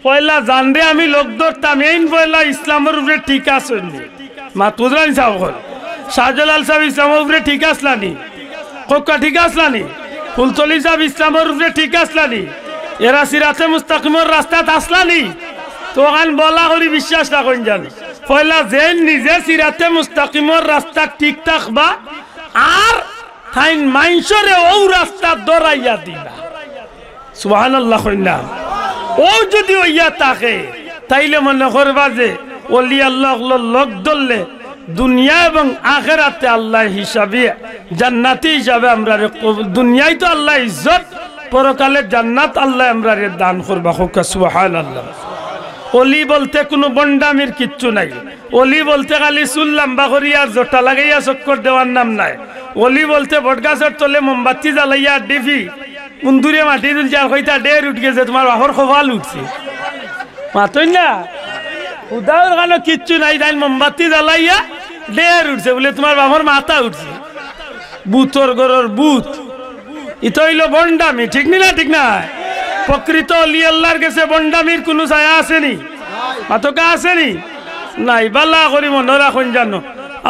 Speaker 1: পয়লা জানরে আমি লোক ধরতাম, এই পয়লা ইসলামের উপরে ঠিক আছে। মাতুদ্রানি সাহেব শাহজালাল সাহেব ইসলামের উপরে ঠিক আসলানি, কোকা ঠিক আসলানি, ফুলতলি সাহেব ইসলামের উপরে ঠিক আসলানি, এরা সিরাতে মুস্তাকিমের রাস্তাত আসলানি। তো ওখান বলা করি বিশ্বাস রাখেন জানি পয়লা যে নিজে সিরাতে মুস্তাকিমের রাস্তা ঠিক থাকবা আর তাই মাইনসরে ও রাস্তা দৌড়াইয়া দিবা। সুবহানাল্লাহ কইনা। ও যদি ওইয়া থাকে তাইলে মনে করবা যে ওলি আল্লাহ লোক ধরলে দুনিয়া এবং আখেরাতে আল্লাহ হিসাবে জান্নাতি হিসাবে আমরা দুনিয়ায় তো আল্লাহ ইজ্জত, পরকালে জান্নাত আল্লাহ আমরা দান করবা। সুবহানাল্লাহ। অলি বলতে কোনো বন্ডামির কিচ্ছু নাই। অলি বলতে খালি চুল লম্বা করিয়া জোটা লাগাইয়া চক্কর দেওয়ার নাম নাই। অলি বলতে বটগাছের তলে মোমবাতি জ্বালাইয়া ডিভি মুন্দুরে মাটি তুলছে আর কইতা ডের উঠ গেছে, তোমার বাহর খোফাল উঠছে। মাতই না উদাহরণ কেন কিচ্ছু নাই, তাই মোমবাতি জ্বালাইয়া ডের উঠছে বলে তোমার বাহর মাথা উঠছে। বুতর গরর বুত ইতো হইল বন্ডামি। ঠিক না? ঠিক না? প্রকৃত অলি আল্লাহর কাছে বন্ডামির কোনো ছায়া আসেনি, মাতকা আসেনি নাই। বাল্লা করি মনে রাখুন জানো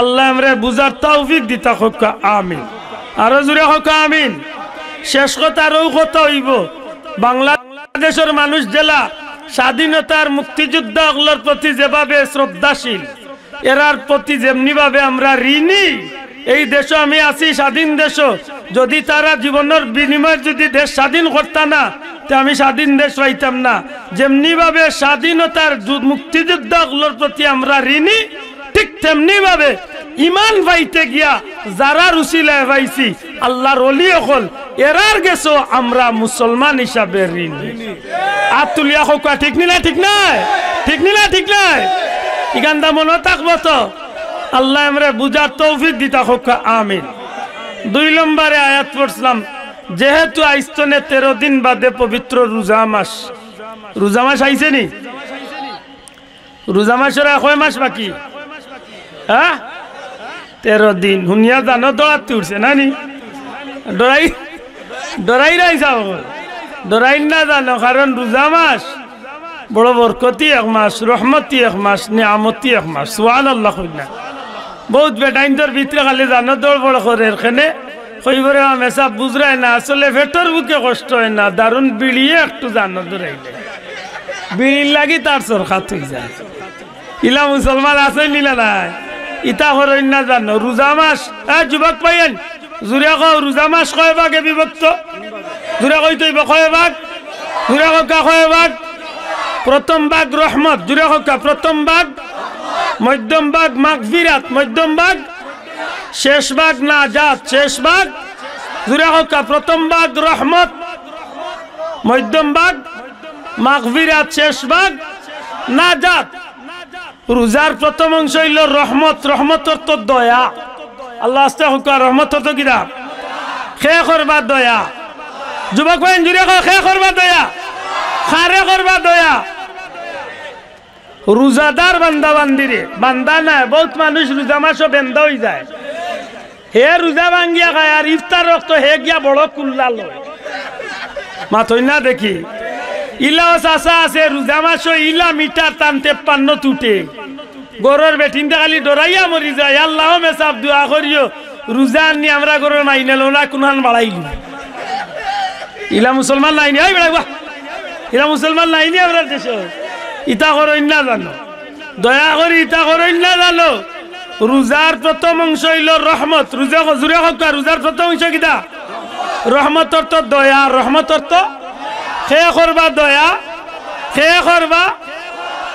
Speaker 1: আল্লাহ আমরা বুঝার তৌফিক দিতা হোক। আমিন। আরো জোরে হোক আমিন। শেষ কথা আরও কথা হইব, বাংলাদেশের মানুষ জেলা স্বাধীনতার মুক্তিযোদ্ধা ওগুলোর প্রতি যেভাবে শ্রদ্ধাশীল, এরার প্রতি যেমনি ভাবে আমরা ঋণী। এই দেশ আমি আছি স্বাধীন দেশ, যদি তারা জীবনের বিনিময়ে যদি দেশ স্বাধীন করতাম না তে আমি স্বাধীন দেশ পাইতাম না। যেমনি ভাবে স্বাধীনতার মুক্তিযোদ্ধাগুলোর প্রতি আমরা ঋণী, ঠিক তেমনি ভাবে ইমান পাইতে গিয়া যারা রুসিলায় পাইছি আল্লাহর ওলি হল এরার গেছো আমরা মুসলমান হিসাবে ঋণী। আতুলিয়া হোকা। ঠিক না? ঠিক নাই? ঠিক না? ঠিক নাই? ইগান্দা মনে থাকবো তো আল্লাহ আমরা বুঝার তৌফিক দিতা হোক। আমিন। 2 নম্বরে আয়াত পড়ছিলাম, যেহেতু আইস্তনে 13 দিন বাদে পবিত্র রোজা মাস। রোজা মাস আইছে নি? রোজা মাসের কয় মাস বাকি? হ্যাঁ, 13 দিন। শুনিয়া জানো দৌড়াতে উঠছে না নি? ডরাই নাই যাও, ডরাই না জানো, কারণ রোজা মাস বড় বরকতি এক মাস, রহমতি এক মাস, নিয়ামতি এক মাস। সুবহানাল্লাহ। বহুত বেটাইনদের ভিতরে খালি জানো দৌড় বড় করে এখানে কইবরে হামেশা বুঝরায় না, আসলে ভেটর বুকে কষ্ট হয় না, দারুণ বিড়িয়ে একটু জানো দৌড়াইলে বিড়ির লাগি তার সরকার হয়ে যায়। ইলা মুসলমান আছে নিলা নাই ইতা করেন না জানো। রোজা মাস যুবক পাইয়েন জুড়ে কও রোজা মাস কয় ভাগে বিভক্ত? জুড়ে কইতেইব কয় ভাগ? জুড়ে কা কয় ভাগ? প্রথম ভাগ রহমত, জুড়ে কা প্রথম ভাগ। মধ্যম ভাগ মাগফিরাত, মধ্যম ভাগ। শেষ ভাগ নাজাত, শেষ ভাগ। জুড়ে কা প্রথম ভাগ রহমত, মধ্যম ভাগ মাগফিরাত, শেষ ভাগ নাজাত। রোজার প্রথম অংশ হইল রহমত। রহমত অর্থ দয়া। আল্লাহ আস্তে হুকা রহমত অর্থ কিনা? খে করবা দয়া। যুবক ভাই জুড়ে খে করবা দয়া, খারে করবা দয়া। রোজাদার বান্দা বান্দিরে বান্দা নাই, বহুত মানুষ রোজা মাসও বেন্দা হয়ে যায়। হে রোজা ভাঙ্গিয়া খায় আর ইফতার রক্ত হে গিয়া বড় কুল্লা লয়। মাথই না দেখি ইলাও চাষা আছে রোজা মাস ইলা মিটার টান 53 তুটে গরুর বেটিনটা খালি ডরাইয়া মরি যায় আল্লাহ মেসাব দোয়া করিও রোজা আনি আমরা গরুর মাইনেল না কোনহান বাড়াইল ইলা মুসলমান নাইনি এই বেড়া ইলা মুসলমান নাইনি আমরা দেশে ইতা করইন না জানো দয়া করি ইতা করইন না জানো রোজার প্রথম অংশ হইল রহমত রোজা জুড়ে হোক রোজার প্রথম অংশ কিতা রহমতর তো দয়া রহমতর তো খে করবা দয়া খে করবা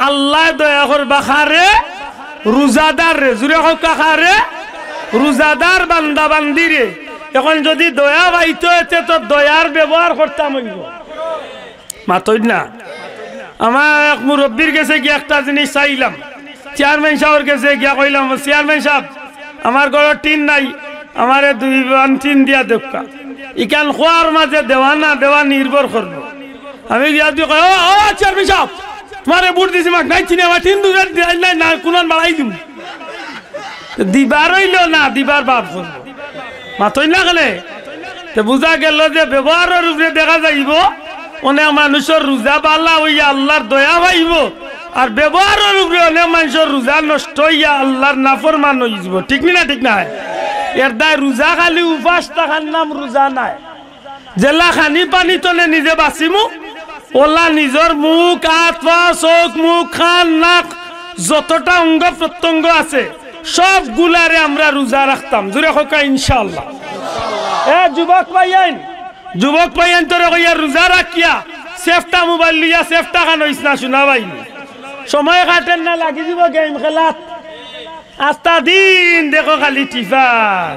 Speaker 1: আল্লাহ দয়া করবা খারে রোজাদার রে জুড়ে হোক খারে রোজাদার বান্দা বান্দি রে এখন যদি দয়া পাইতো এতে তো দয়ার ব্যবহার করতাম হইব মাতই না আমার এক মুরব্বীর কাছে গিয়ে একটা জিনিস চাইলাম চেয়ারম্যান সাহেবের কাছে গিয়া কইলাম চেয়ারম্যান সাহেব আমার ঘরের টিন নাই আমারে 2 বান টিন দিয়া দেখা ইকান খোয়ার মাঝে দেওয়া না দেওয়া নির্ভর করবো আমি গিয়া দিয়ে কই ও চেয়ারম্যান সাহেব তোমারে বুট দিছি মাক নাই চিনি আমার টিন দুজন নাই না কোনন বাড়াই দিম দিবার হইল না দিবার বাপ করবো মাতই না গেলে তো বুঝা গেল যে ব্যবহারের উপরে দেখা যাইব অনেক মানুষের রোজা পাল্লা হইয়া আল্লাহর দয়া পাইব আর ব্যবহারের উপরে অনেক মানুষের রোজা নষ্ট হইয়া আল্লাহর নাফরমান হয়ে যাব ঠিক না ঠিক না এর দায় রোজা খালি উপাস থাকার নাম রোজা নাই জেলা খানি পানি তলে নিজে বাঁচিমু ওলা নিজের মুখ হাত পা চোখ মুখ খান নাক যতটা অঙ্গ প্রত্যঙ্গ আছে সব গুলারে আমরা রোজা রাখতাম জোরে হোকা ইনশাআল্লাহ যুবক পাইয়ান তোরে কইয়া রোজা রাখিয়া সেফটা মোবাইল লিয়া সেফটা খান হইস না শোনা পাইনি সময় কাটেন না লাগি দিব গেম খেলাত আস্তা দিন দেখো খালি টিফার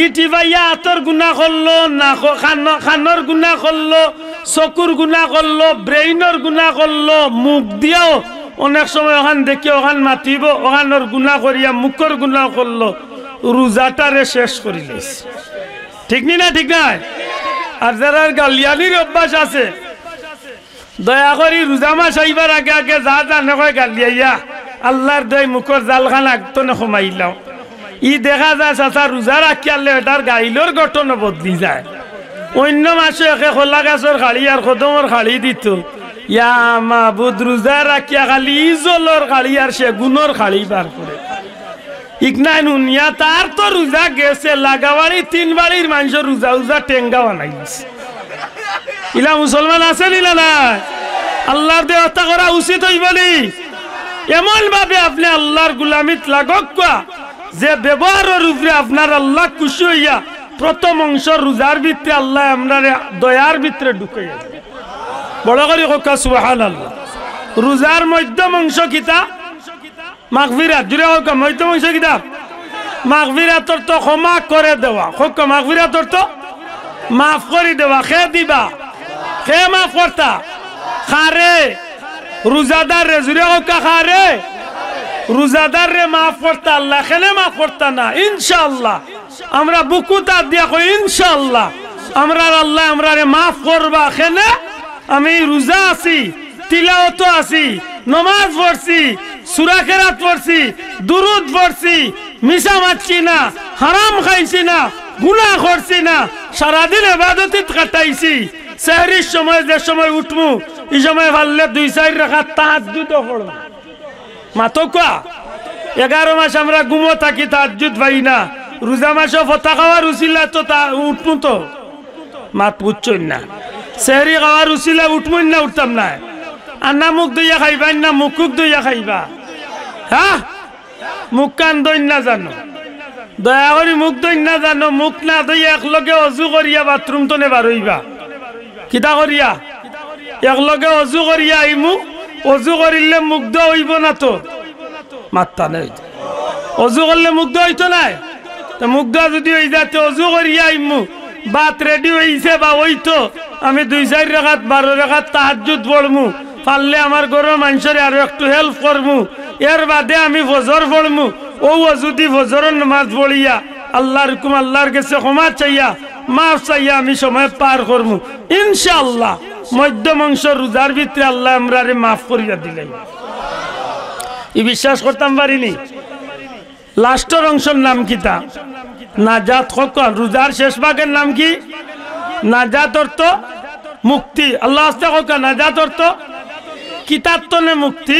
Speaker 1: ই টিফাইয়া হাতর গুণা করলো না খানোর গুণা করলো চকুর গুণা করলো ব্রেইনর গুণা করলো মুখ দিয়াও অনেক সময় ওখান দেখি ওখান মাতিব ওখানোর গুণা করিয়া মুখর গুণা করলো রোজাটারে শেষ করিলেস ঠিক না ঠিক না আর যারা গালিয়ানির অভ্যাস আছে দয়া করি রোজা মাস আইবার আগে আগে যা জানে কয় গালিয়াইয়া আল্লাহর দয় মুখর জালখান আগতো নমাইলাম ই দেখা যায় চাচা রোজা রাখি আনলে এটার গাইলোর গঠন বদলি যায় অন্য মাসে একে খোলা গাছর খাড়ি আর কদমর খাড়ি দিত ইয়া মাহবুদ রোজা রাখিয়া খালি ইজলর খাড়ি আর সেগুনের খাড়ি বার করে ইকনাই নুনিয়া তার তো রোজা গেছে লাগাবাড়ি 3 বাড়ির মানুষের রোজা উজা টেঙ্গা বানাই দিছে ইলা মুসলমান আছে নিলা না আল্লাহর দেওয়া করা উচিত হই বলি এমন ভাবে আপনি আল্লাহর গুলামিত লাগক যে ব্যবহারের উপরে আপনার আল্লাহ খুশি হইয়া প্রথম অংশ রোজার ভিতরে আল্লাহ আমরা দয়ার ভিতরে ঢুকাইয়া বড় করে হোক সুবহানাল্লাহ রোজার মধ্যম অংশ কিতা মাগফিরাত জুড়ে হোক মধ্যম অংশ কিতা মাগফিরাতর তো ক্ষমা করে দেওয়া হোক মাগফিরাতর তো মাফ করে দেওয়া খে দিবা খে মাফ করতা খারে রোজাদার রে জুড়ে হোক খারে রোজাদার রে মাফ করতা আল্লাহ খেলে মাফ করতা না ইনশাআল্লাহ আমরা বুকুতা দিয়া কই ইনশাআল্লাহ আমরা আল্লাহ আমরা রে মাফ করবা খেলে আমি রোজা আছি তিলাওয়াত আছি নামাজ পড়ছি সূরা কেরাত পড়ছি দুরূদ পড়ছি মিছা মারছি না হারাম খাইছি না গুনাহ করছি না সারাদিন ইবাদত কাটাইছি সেহরির সময় যে সময় উঠমু এই সময় ভাললে 2-4 রাকাত তাহাজ্জুদ পড়ব মাতকা 11 মাস আমরা ঘুমো থাকি তাহাজ্জুদ পাই না রোজা মাসে ফতা খাওয়ার উসিলা তো উঠমু তো মাত বুঝছই না সেহরি খাওয়ার উসিলা উঠমু না উঠতাম না আন্না মুখ দইয়া খাইবা না মুখ দইয়া খাইবা হ্যাঁ মুখ কান দই না জানো দয়া করি মুখ দই না জানো মুখ না দইয়া একলগে অজু করিয়া বাথরুম তো নে বারইবা কিতা করিয়া একলগে অজু করিয়া আইমু অজু করিলে মুখ দা হইব না তো মাত্তা নাই অজু করলে মুখ দা হইতো না তো মুখ দা যদি হই যাতে অজু করিয়া আইমু বাত রেডি হইছে বা হইতো আমি 2-4 রাকাত 12 রাকাত তাহাজ্জুদ পড়মু পারলে আমার ঘরের মানুষের আরো একটু হেল্প করমু এর বাদে আমি ফজর পড়মু ও যদি ফজরের নামাজ পড়িয়া আল্লাহর হুকুম আল্লাহর কাছে ক্ষমা চাইয়া মাফ চাইয়া আমি সময় পার করমু ইনশাআল্লাহ মধ্যম অংশ রোজার ভিতরে আল্লাহ আমরারে মাফ করিয়া দিলেন এই বিশ্বাস করতাম পারিনি লাস্টের অংশের নাম কিতা নাজাত কখন রোজার শেষ ভাগের নাম কি নাজাত অর্থ মুক্তি আল্লাহ আস্তে হোক নাজাত অর্থ কিতাব তনে মুক্তি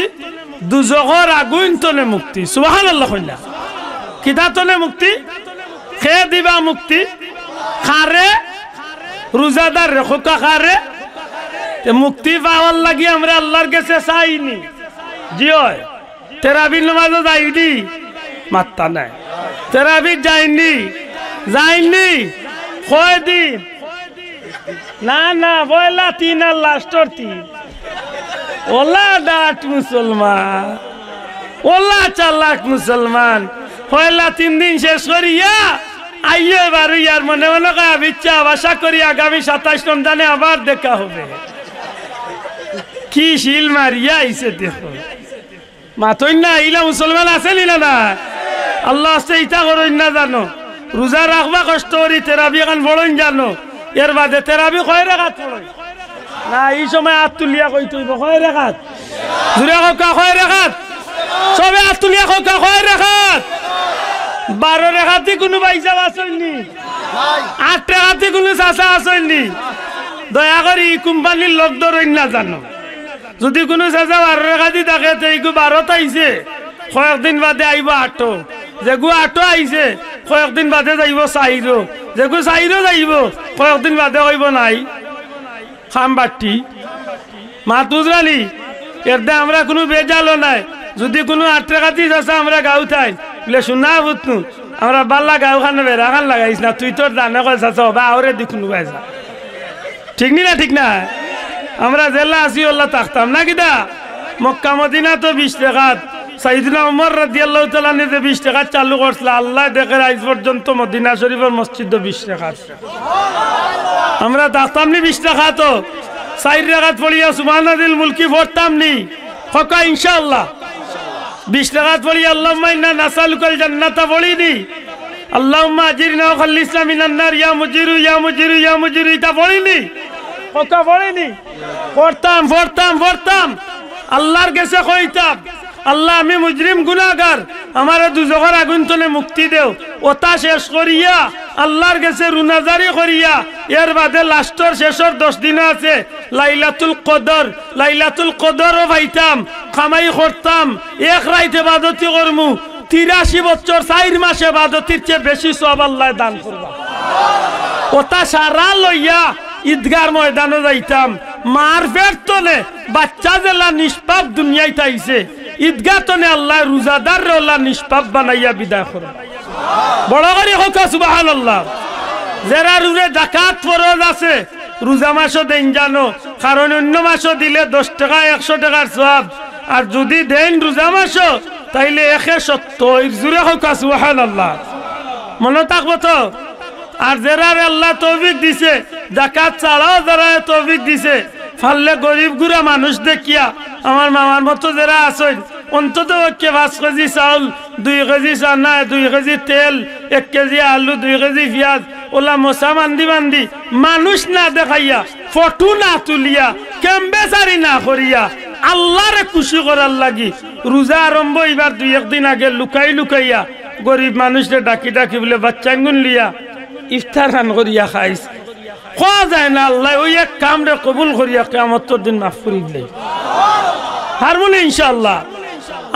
Speaker 1: দুজগর আগুন তনে মুক্তি সুবহানাল্লাহ কইলা কিতাব তনে মুক্তি খেয়ে দিবা মুক্তি খারে রোজাদার রেখো খারে মুক্তি পাওয়ার লাগি আমরা আল্লাহর কাছে চাইনি জি হয় তেরাবির নামাজও যাইনি মাত্তা নাই তেরাবির যাইনি কয় দিন না না বয়লা 3 আর লাস্টর 3 ওলা ডাট মুসলমান ওলা চালাক মুসলমান পয়লা 3 দিন শেষ করিয়া আইয়ে বারো ইয়ার মনে মনে ইচ্ছা আশা করি আগামী 27 রমজানে আবার দেখা হবে কি শিল মারিয়া আইছে দেখো মাতই না ইলা মুসলমান আছে না না আল্লাহ আছে ইটা করই না জানো রোজা রাখবা কষ্ট করি তেরাবি এখন বড়ই জানো এর বাদে তেরাবি কয় রাখাত পড়ই না এই সময় হাত তুলিয়া কই তুইব কয় রাখাত জুড়ে কা কয় রাখাত সবে হাত তুলিয়া কা কয় রাখাত 12 রেখাতে কোনো পয়সা আসেনি 8 রেখাতে কোনো চাষা আসেনি দয়া করি কোম্পানির লোক ধরই না জানো যদি কোনো চাষা 12 রেখাতে থাকে তো এইগু 12 আইছে কয়েকদিন বাদে আইব 8 যেগু 8 আইছে কয়েকদিন বাদে যাইব 4 যেগু 4 যাইব কয়েকদিন বাদে হইব নাই খামবাটি মা তুজরালি এর দে আমরা কোনো বেজালো নাই যদি কোনো 8 রেখাতে চাষা আমরা গাঁও থাই বলে শোনা বুতনু আমরা বাল্লা গাঁও খানে বেড়া খান লাগাইছ না তুই তোর দানে কয় চাচা বা আরে দেখুন গাইছা ঠিক নি না ঠিক না আমরা জেলা আসি ওল্লা থাকতাম না কিদা মক্কা মদিনা তো 20 টাকাত সাইয়েদনা ওমর রাদিয়াল্লাহু তাআলা নে 20 টাকা চালু করছিল আল্লাহ দেখে আজ পর্যন্ত মদিনা শরীফের মসজিদ 20 টাকা আমরা থাকতাম নি 20 টাকা তো 4 রাকাত পড়িয়া সুবহানাল মুলকি পড়তাম নি হকা ইনশাআল্লাহ 20 টাকা পড়ি আল্লাহুম্মা ইন্না নাসালুকাল জান্নাতা পড়িনি আল্লাহুম্মা আজিরনা ওয়া খাল্লিসনা মিনান নার ইয়া মুজিরু ইয়া মুজিরু ইয়া মুজিরু এটা পড়িনি ওকা পড়িনি পড়তাম আল্লাহর কাছে কইতাম আল্লাহ আমি মুজরিম গুনাহগার আমারে দুজখের আগুন তনে মুক্তি দেও ওটা শেষ করিয়া আল্লাহর কাছে রুনাজারি করিয়া এর বাদে লাস্টর শেষর 10 দিন আছে লাইলাতুল কদরও পাইতাম কামাই করতাম এক রাত ইবাদতি করমু 83 বছর 4 মাস ইবাদতির চেয়ে বেশি সওয়াব আল্লাহ দান করবা ওটা সারা লইয়া ঈদগার ময়দানে যাইতাম মার পেট তলে বাচ্চা জেলা নিষ্পাপ দুনিয়ায় তাইছে ঈদগাহ তনে আল্লাহ রোজাদার আল্লাহ নিষ্পাপ বানাইয়া বিদায় করে বড় করে হোক সুবহানাল্লাহ যারা রুজে যাকাত ফরজ আছে রোজা মাসও দেন জানো কারণ অন্য মাসও দিলে 10 টাকা 100 টাকার সওয়াব আর যদি দেন রোজা মাসও তাইলে 170 জুরে হোক সুবহানাল্লাহ মনে থাকবো তো আর যারা আল্লাহ তৌফিক দিছে যাকাত ছাড়াও যারা তৌফিক দিছে ফাললে গরিব গুড়া মানুষ দেখিয়া আমার মামার মতো যারা আছেন অন্তত 5 কেজি চাউল 2 কেজি চানা 2 কেজি তেল 1 কেজি আলু 2 কেজি পেঁয়াজ ওলা মশা বান্ধি মানুষ না দেখাইয়া ফটো না তুলিয়া কেম্বেচারি না করিয়া আল্লাহরে খুশি করার লাগি রোজা আরম্ভ এবার 2-1 দিন আগে লুকাইয়া গরিব মানুষরে ডাকি বলে বাচ্চাঙ্গুন লিয়া ইফতার রান করিয়া খাইস খোয়া যায় না আল্লাহ ওই এক কাম রে কবুল করিয়া কিয়ামতের দিন মাফ করে দিলে হারমোনি ইনশাআল্লাহ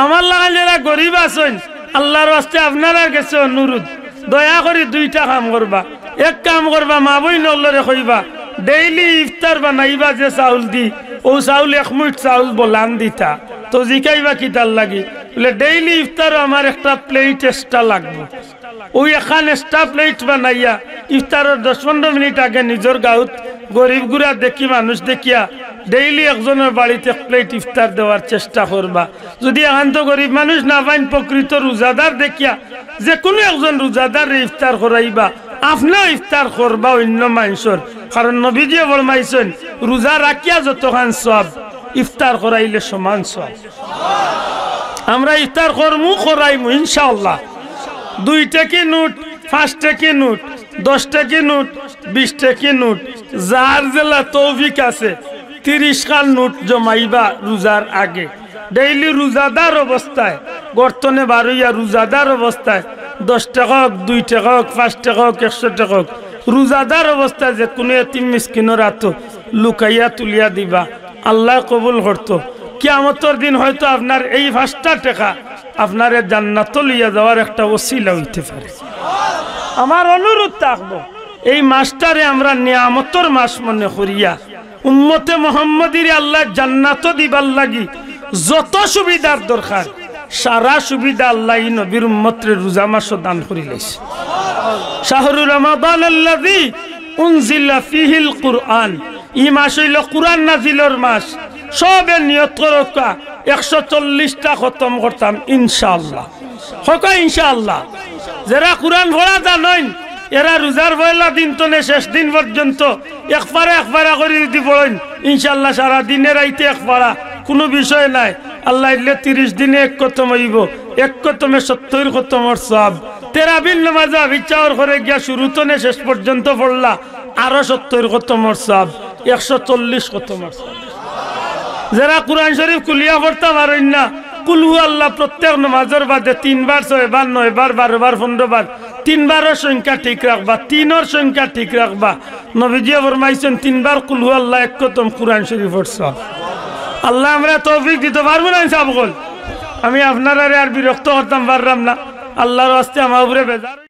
Speaker 1: আমার লাগা যারা গরিব আছেন আল্লাহর রাস্তে আপনারা কাছে অনুরোধ দয়া করে 2টা কাম করবা এক কাম করবা মা বই নলরে কইবা ডেইলি ইফতার বানাইবা যে চাউল দি ও চাউল 1 মুঠ চাউল বলান দিতা তো জিকাইবা কিতার লাগি বলে ডেইলি ইফতার আমার একটা প্লেট এক্সট্রা লাগবে ওই এখান এক্সট্রা প্লেট বানাইয়া ইফতারের 10-15 মিনিট আগে নিজের গাঁত গরিব গুড়া দেখি মানুষ দেখিয়া ডেইলি একজনের বাড়িতে প্লেট ইফতার দেওয়ার চেষ্টা করবা যদি এখন তো গরিব মানুষ না পাইন প্রকৃত রোজাদার দেখিয়া যে কোনো একজন রোজাদার ইফতার করাইবা আপনিও ইফতার করবা অন্য মানুষের কারণ নবীজিও ফরমাইছেন রোজা রাখিয়া যতখান সওয়াব ইফতার করাইলে সমান সওয়াব আমরা ইফতার করাইমু ইনশাআল্লাহ 2 টাকা নোট 5 টাকা নোট 10 টাকা নোট 20 টাকা নোট যার জেলা তৌফিক আছে 30 খান নোট জমাইবা রোজার আগে ডেইলি রোজাদার অবস্থায় গর্তনে বারইয়া রোজাদার অবস্থায় 10 টাকা হোক 2 টাকা হোক 5 টাকা হোক 100 টাকা হোক রোজাদার অবস্থায় যে কোনো এতিম মিসকিনের হাত লুকাইয়া তুলিয়া দিবা, আল্লাহ কবুল করতো। কিয়ামতের দিন হয়তো আপনার এই 5টা টাকা আপনার জান্নাত লইয়া যাওয়ার একটা ওসিলা হইতে পারে। আমার অনুরোধ থাকবো, এই মাসটারে আমরা নিয়ামতের মাস মনে করিয়া উম্মতে মুহাম্মদীর আল্লাহ জান্নাত দিবার লাগি যত সুবিধার দরকার সারা সুবিধা আল্লাহ নবীর উম্মতের রোজা মাস দান করিলেছে। শাহরু রমাদান আল্লাযী উনজিলা ফীহিল কুরআন, এই মাস হইল কুরআন নাজিলের মাস। সবে নিয়ত করকা 140টা খতম করতাম ইনশাআল্লাহ। হক ইনশাআল্লাহ। যারা কুরআন পড়া জানেন এরা রোজার পয়লা দিন তো শেষ দিন পর্যন্ত একবারে করে যদি পড়েন ইনশাআল্লাহ সারা দিনের রাইতে একবারা কোনো বিষয় নাই। আল্লাহ ইল্লে 30 দিনে এক খতম হইব, এক খতমে 70 খতমর সওয়াব। তেরাবিল নামাজ বিচার করে গিয়া শুরু তো শেষ পর্যন্ত পড়লা আরো 70 খতমর সওয়াব, 140 খতমর সওয়াব। যারা কুরআন শরীফ কুলিয়া পড়তে পারেন না, কুল হু আল্লাহ প্রত্যেক নামাজের বাদে 3 বার 6 বার 9 বার 12 বার 15 বার 3 বারের সংখ্যা ঠিক রাখবা, 3-এর সংখ্যা ঠিক রাখবা। নবীজি ফরমাইছেন 3 বার কুল হু আল্লাহ এক খতম কুরআন শরীফ পড়ছো। আল্লাহ আমরা তৌফিক দিতে পারবো না সব। আমি আপনারা আর বিরক্ত করতাম পারলাম না। আল্লাহর রাস্তায় আমার উপরে বেজার।